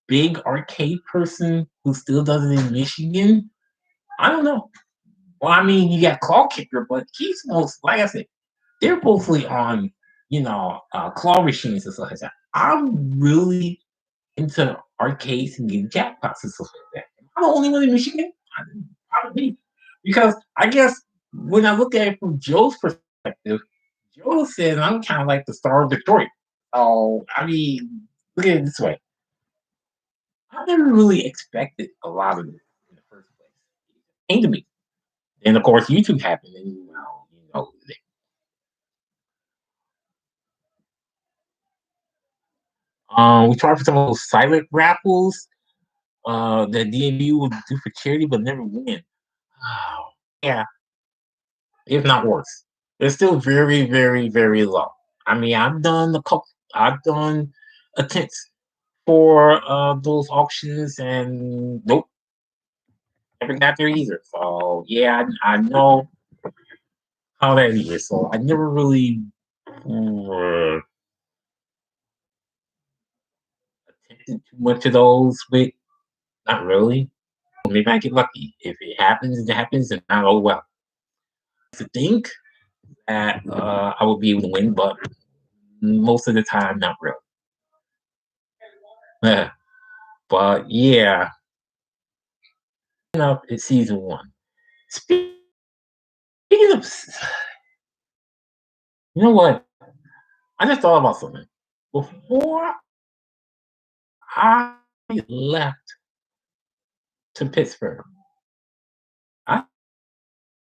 big arcade person who still does it in Michigan? I don't know. Well, I mean, you got Claw Kicker, but he's most like I said, they're mostly on claw machines and stuff like that. I'm really into arcades and getting jackpots and stuff like that. Am I the only one in Michigan? Probably because I guess when I look at it from Joe's perspective, Joe says I'm kind of like the star of Detroit. Oh, I mean, look at it this way. I never really expected a lot of it in the first place. It came to me. And of course, YouTube happened, and we tried for some of those silent raffles that DMU would do for charity, but never win. Oh, yeah, if not worse. It's still very, very, very low. I mean, I've done attempts for those auctions, and nope, never got there either. So yeah, I know how that is. So I never really attempted too much of those, but not really. Maybe I get lucky. If it happens, it happens, and not oh well. To think that I would be able to win, but most of the time, not really. Yeah. But yeah, enough. It's season one. Speaking of, you know what? I just thought about something. Before I left to Pittsburgh, I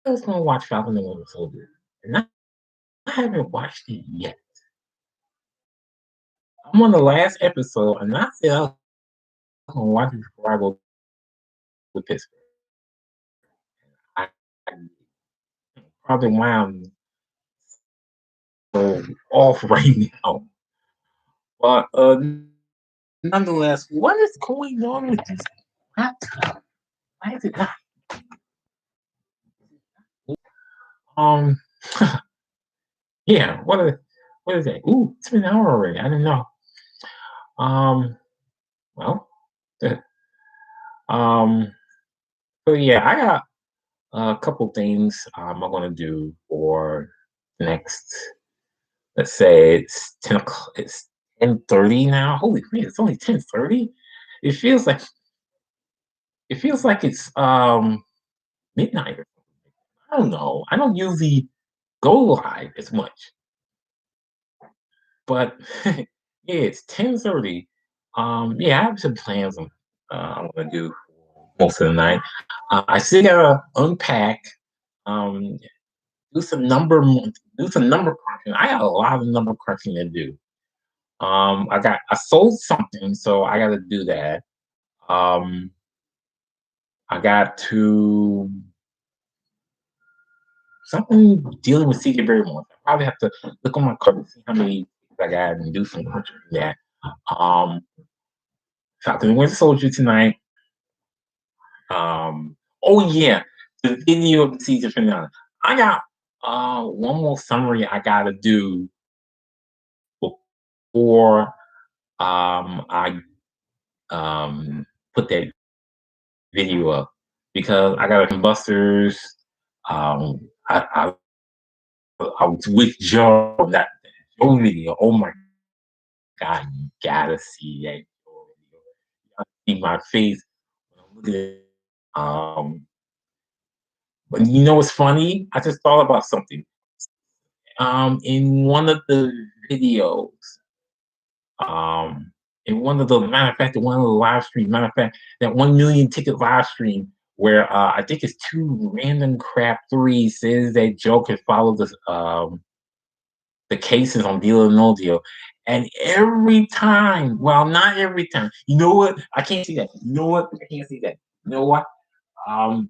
was going to watch Falcon and Winter Soldier, and I haven't watched it yet. I'm on the last episode, and I said I was going to watch it before I go to Pittsburgh. I, probably why I'm so off right now. But nonetheless, what is going on with this laptop? Why is it not? Um, yeah. What is that? Ooh, it's been an hour already. I didn't know. Um, well, um, so yeah, I got a couple things I'm gonna do for the next. Let's say it's 10 o'clock. It's 10:30 now. Holy man, it's only 10:30. It feels like it's midnight. I don't know. I don't usually go live as much, but yeah, it's 10:30. Yeah, I have some plans I'm gonna do most of the night. I still gotta unpack, um, do some number do some number crunching. I got a lot of number crunching to do. I sold something, so I gotta do that. Um, I got to something dealing with CJ Barrymore. I probably have to look on my card and see how many I got and do some crunching for that. Um, Falcon and Winter Soldier tonight. Oh yeah, the video of the season finale. I got one more summary I gotta do before I put that video up because I got a Busters. I was with Joe on that Joe video. Oh my god, you gotta see that Joe video. You gotta see my face when I'm looking at it. But you know what's funny? I just thought about something. In one of the videos, um, in one of the matter of fact, in one of the live streams, matter of fact, that 1 million ticket live stream where I think it's two random crap threes says that Joe can follow the cases on Deal or No Deal. And every time, well, not every time. You know what? I can't see that. You know what? I can't see that. You know what? Um,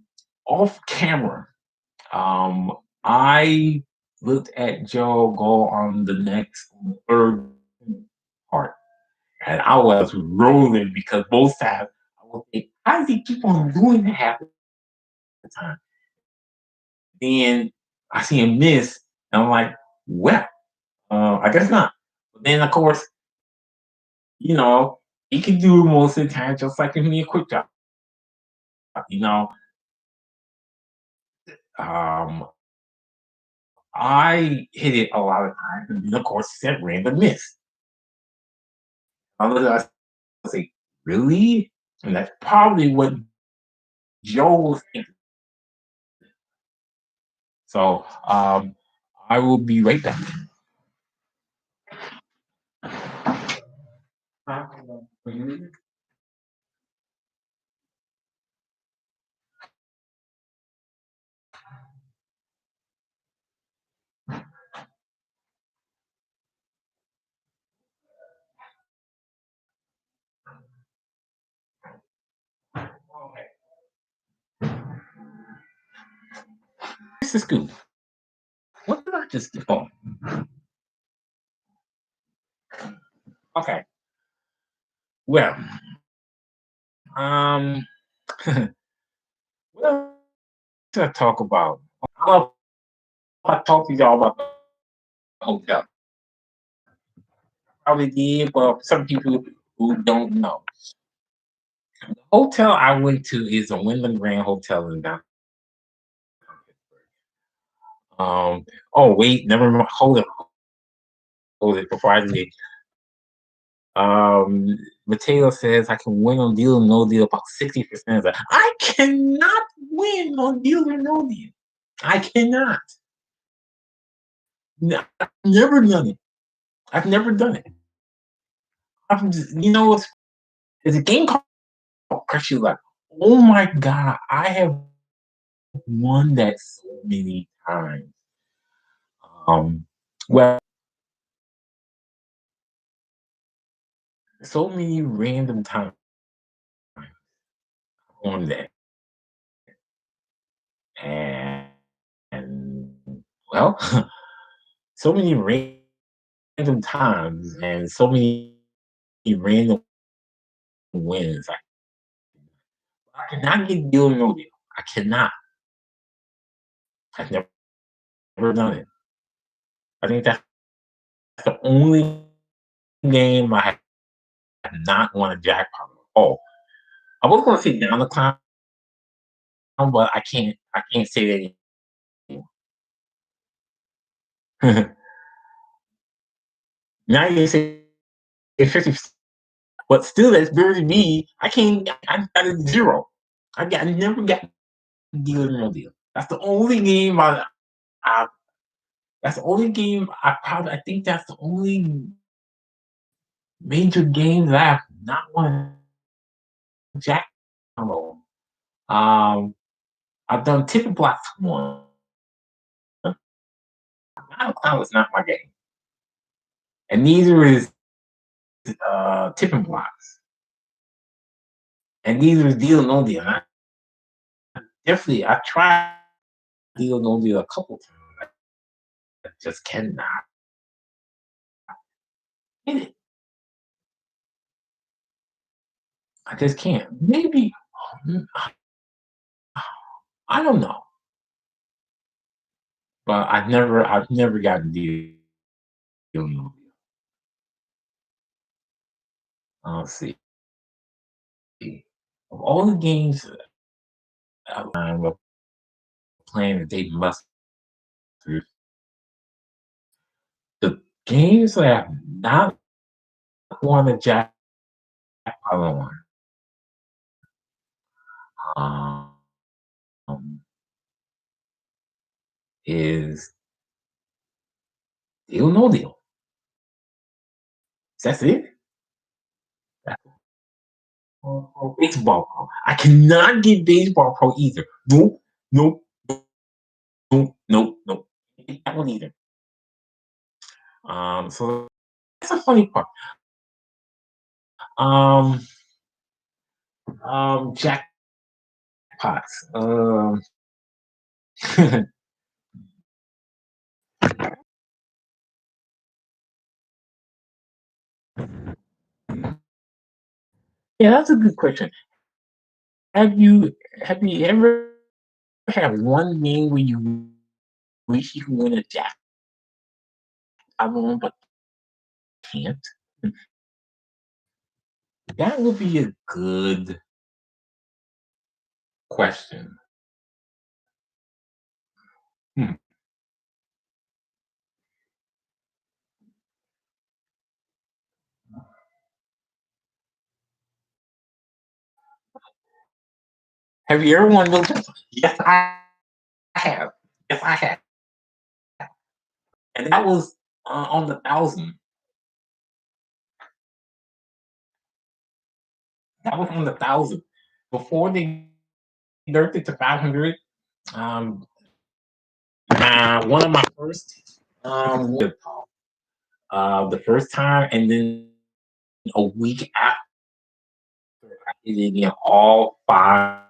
Off camera, um, I looked at Joe go on the next third part, and I was rolling because both sides. I was like, how does he keep on doing that half the time? Then I see him miss, and I'm like, well, I guess not. But then, of course, you know, he can do it most of the time, just like in me a quick job. You know, um, I hit it a lot of times, and then of course, that random miss. I look at it, I say, really? And that's probably what Joe was thinking. So I will be right back. This is good. What did I just do? Oh, okay. Well, um, what else should I talk about? I talked to y'all about the hotel. Probably did, but some people who don't know. The hotel I went to is a Wyndham Grand Hotel in downtown Pittsburgh. Oh wait, never mind. Hold it before I leave. Mateo says I can win on deal or no deal about 60%. I cannot win on deal or no deal. I cannot. I've never done it. I've never done it. You know what's there's a game called Crush Luck. Oh my god, I have won that so many times. Well, so many random times on that, and, and well, so many random times and so many random wins. I cannot get deal or no deal. I cannot. I've never done it. I think that's the only game I have not won a jackpot. Oh, I was going to say down the clown, but I can't. I can't say that anymore. Now you say 50%, but still, that's very me. I can't. I got a zero. I never got deal or no deal. That's the only game I that's the only game I think that's the only major game that I've not won jack on. Um, I've done tipping blocks once. That was not my game, and neither is tipping blocks, and neither is deal no deal. I tried deal no deal a couple times. I just cannot hit it. I just can't. Maybe I don't know, but I've never gotten deal no deal. Let's see. Of all the games I'm playing that they must do, the games that I've not won a jackpot on um, is deal no deal. That's it. That's baseball pro. I cannot get baseball pro either. Nope, nope, nope, nope, nope. Can't get that one either. So that's a funny part. Um, jackpots. Yeah, that's a good question. Have you have you ever had one game where you wish you could win a jackpot but can't? That would be a good question. Hmm. Have you ever won those? Yes, I have. Yes, I have. And that was on the thousand. That was on the thousand. Before they nerfed it to 500, um, one of my first the first time, and then a week after, I did it again, all five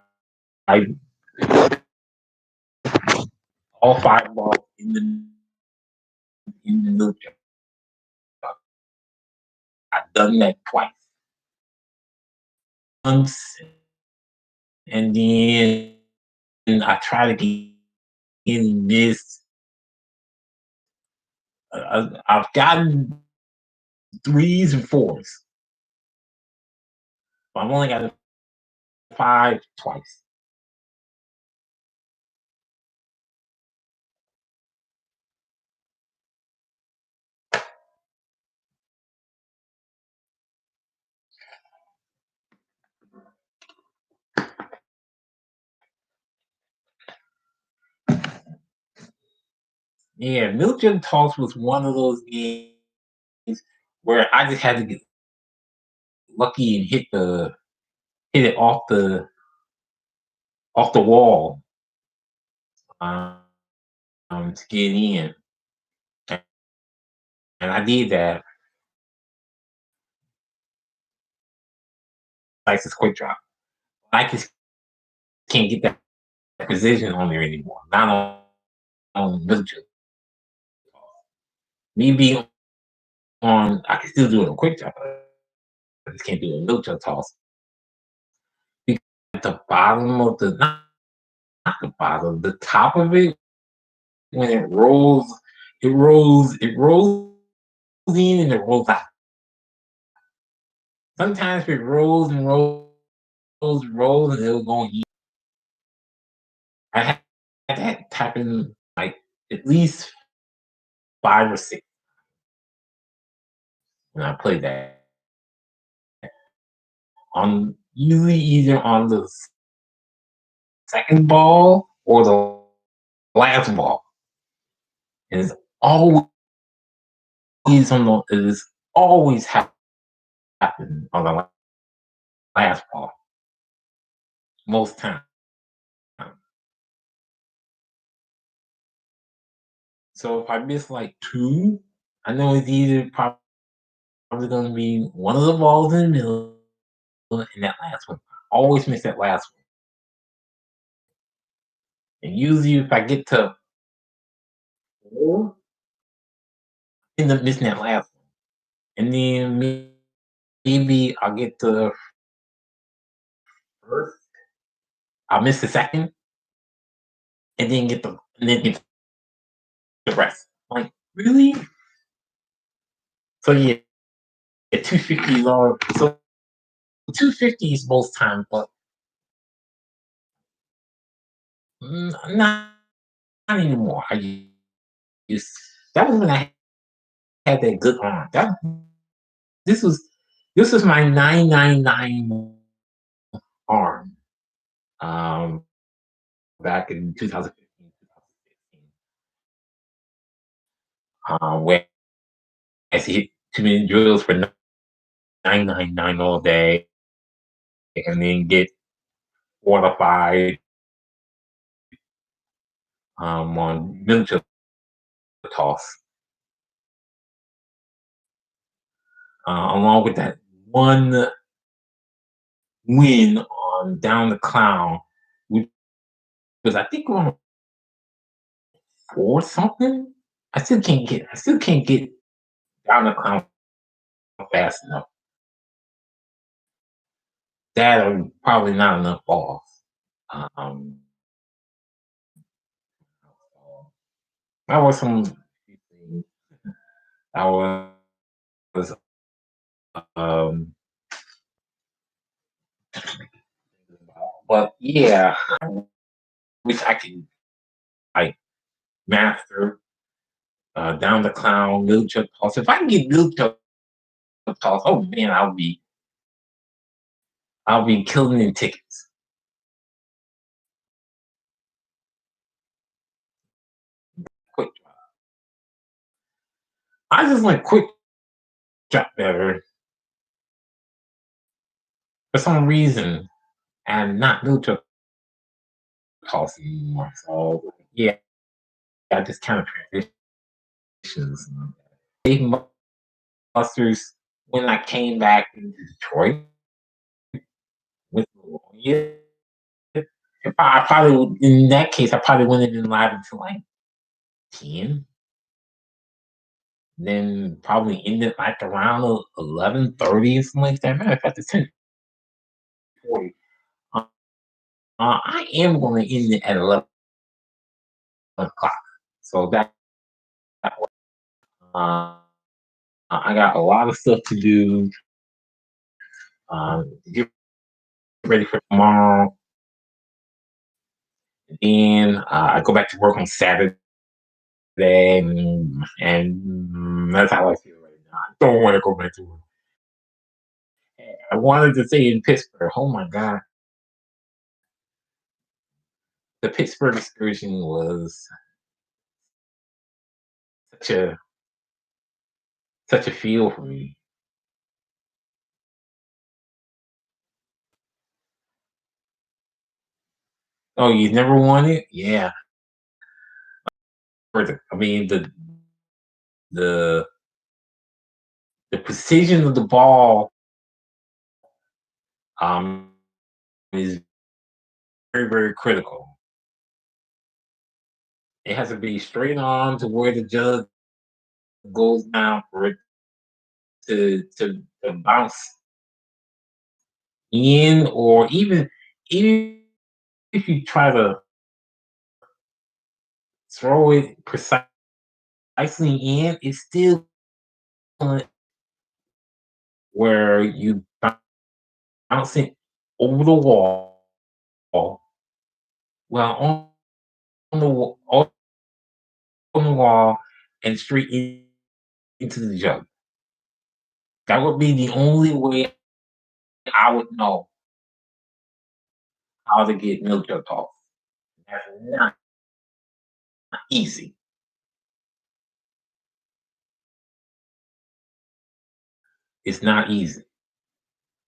balls in the new jump. I've done that twice. Once, and then I try to get in this. I've gotten threes and fours. But I've only got a five twice. Yeah, Milk Toss was one of those games where I just had to get lucky and hit it off the wall um, to get in, and I did that. Like this quick drop, I just can't get that precision on there anymore. Not on Milk Toss. Me being on, I can still do it on quick drop. I just can't do a Milk Toss. Because at the bottom of the not the bottom, the top of it when it rolls in and it rolls out. Sometimes it rolls and rolls, and it'll go in. I had that happen like at least 5 or 6 when I played that on usually either on the second ball or the last ball. And it's always it is always happen on the last ball most times. So if I miss like two, I know it's either probably going to be one of the balls in the middle and that last one. I always miss that last one. And usually if I get to four, I end up missing that last one. And then maybe I'll get to first, I'll miss the second, and then get the rest. Like, really? So yeah, 250 is all so 250 is most times, but not anymore. I used that was when I had that good arm. This was this was my 999 arm. Um, back in 2015, 2016. Where I hit too many drills for 999 all day, and then get qualified on miniature toss, along with that one win on Down the Clown, which was I think on four something. I still can't get Down the Clown fast enough. that are probably not enough balls. Um, that was some things I was um, but yeah, I wish I could like master down the clown, little Chuck toss. If I can get little Chuck toss, oh man, I'll be killing in tickets. Quick drop. I just like quick drop better for some reason, and not little Chuck toss anymore. So yeah, I just kind of transitions. Dave Buster's when I came back into Detroit with yeah, I probably in that case I probably wouldn't have been live until like 10. Then probably ended like around 11:30 or something like that. Matter of fact, it's 10:40. I am going to end it at 11 o'clock. So uh, I got a lot of stuff to do. Get ready for tomorrow. Then I go back to work on Saturday, and that's how I feel right now. I don't want to go back to work. I wanted to say in Pittsburgh. Oh my God, the Pittsburgh excursion was such a such a feel for me. Oh, you never won it? Yeah. I mean, the the precision of the ball um, is very, very critical. It has to be straight on to where the judge goes down for it to bounce in, or even if you try to throw it precisely in, it's still where you bounce it over the wall. Well, on the on the wall and straight into the jug. That would be the only way I would know how to get milk jug off. That's not easy. It's not easy.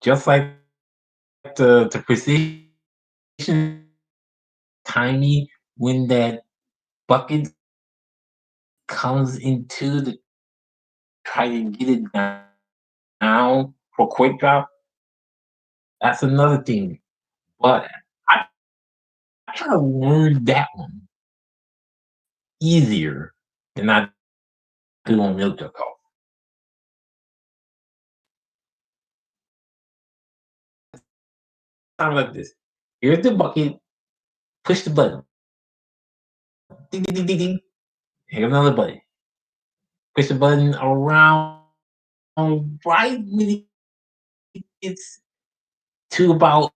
Just like the precision timing when that bucket comes into the try to get it down for quick drop. That's another thing. But I, I try to learn that one easier than I do on milk jug off. Sound like this. Here's the bucket. Push the button. Ding ding ding ding ding. Here's another button. Push the button around right when it's to about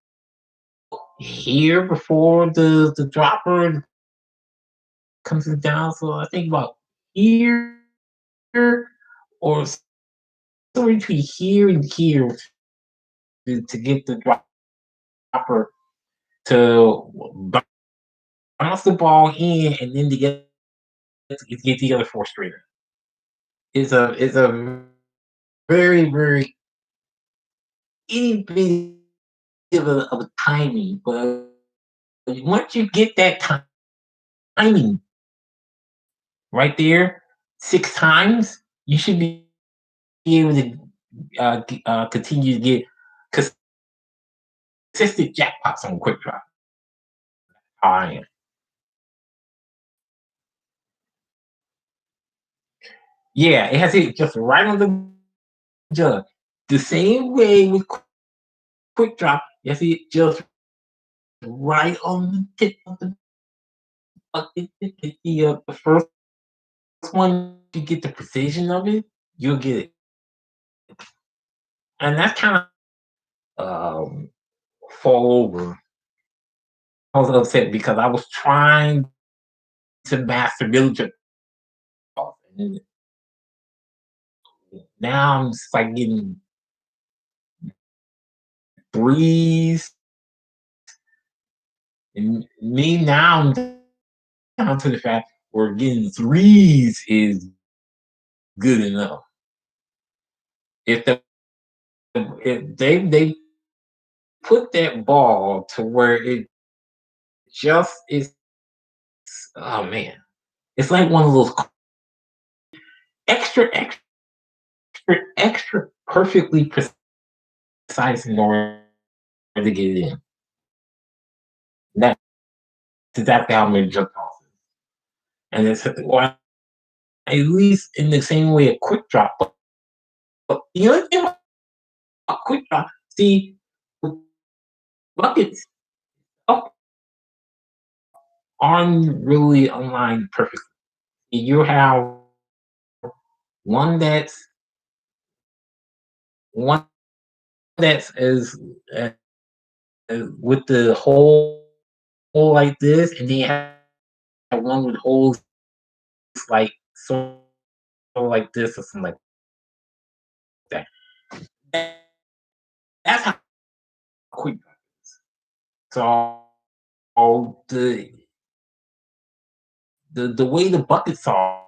here before the dropper comes down. So I think about here or somewhere between here and here to get the dropper to bounce the ball in and then to get the other four straighter. It's a very very itty bitty of a timing, but once you get that timing right there 6 times, you should be able to continue to get consistent jackpots on quick drop. I am. Yeah, it has it just right on the jug. The same way with quick drop, You see it just right on the tip of the bucket. The first one, you get the precision of it, you'll get it. And that's kind of fall over. I was upset because I was trying to master military golf, and now I'm just like getting threes, and me now I'm down to the fact where getting threes is good enough. If the if they put that ball to where it just is, oh man, it's like one of those extra, extra, extra perfectly precise in order to get it in. That's exactly how many jump tosses. And it's well, at least in the same way a quick drop. But the other thing about quick drop, see, buckets up aren't really aligned perfectly. You have one that's one that's uh, with the hole like this, and then you have one with holes like sort of like this or something like that. That's how quick. So the way the buckets aren't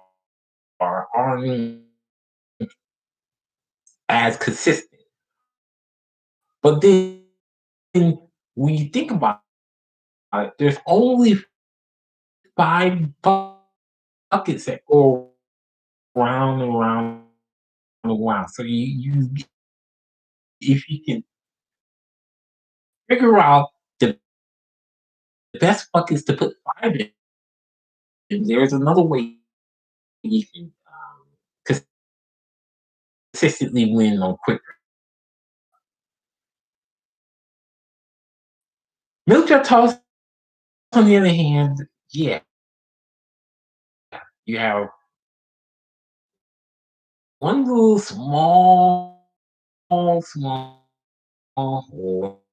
as consistent. But then when you think about it, there's only five buckets that go round and round and round. So you if you can figure out the best buckets to put five in, there's another way you can consistently win on quicker. Military toss, on the other hand, yeah, you have one little small hole.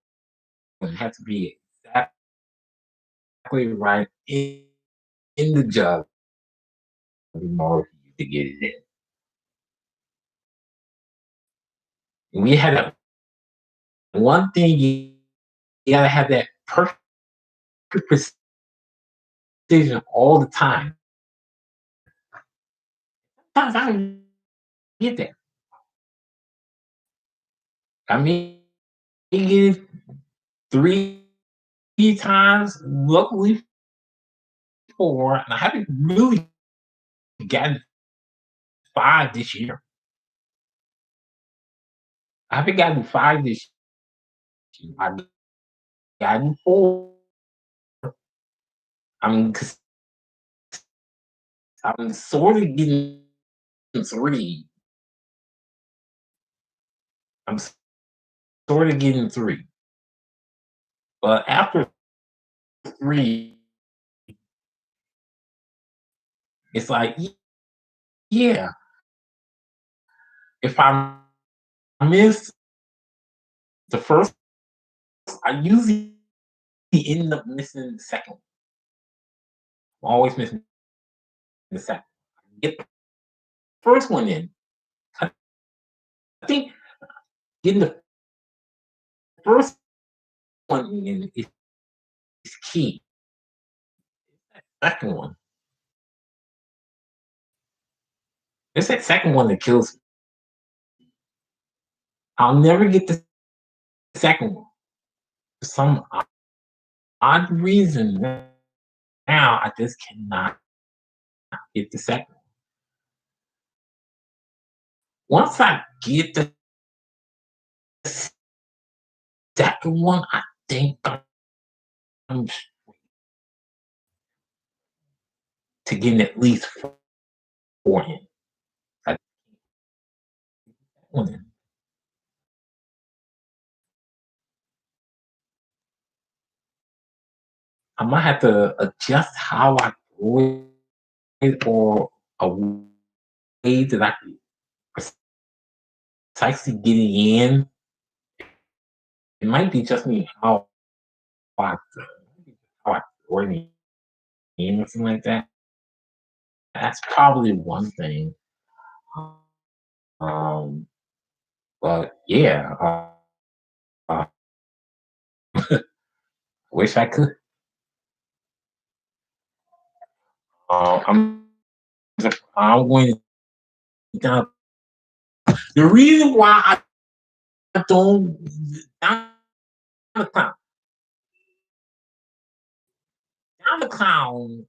It has to be exactly right in the jug in order for you to get it in. And we had that one thing you gotta have that perfect precision all the time. Sometimes I don't get that. I mean, you get it three times, luckily four, and I haven't really gotten five this year. I haven't gotten five this year. I've gotten four. I'm I'm sort of getting three. I'm sort of getting three. But after three, it's like, yeah, if I miss the first, I usually end up missing the second. I'm always missing the second. Get the first one in. I think getting the first one in is key. Second one. It's that second one that kills me. I'll never get the second one. For some odd reason now I just cannot get the second one. Once I get the second one, I think I'm to getting at least four in. I one in. I might have to adjust how I do it or a way that I can precisely getting in. It might be just me I how I word it in or something like that. That's probably one thing. Um, but yeah, uh, wish I could. I'm going to the reason why I don't down the clown, down the clown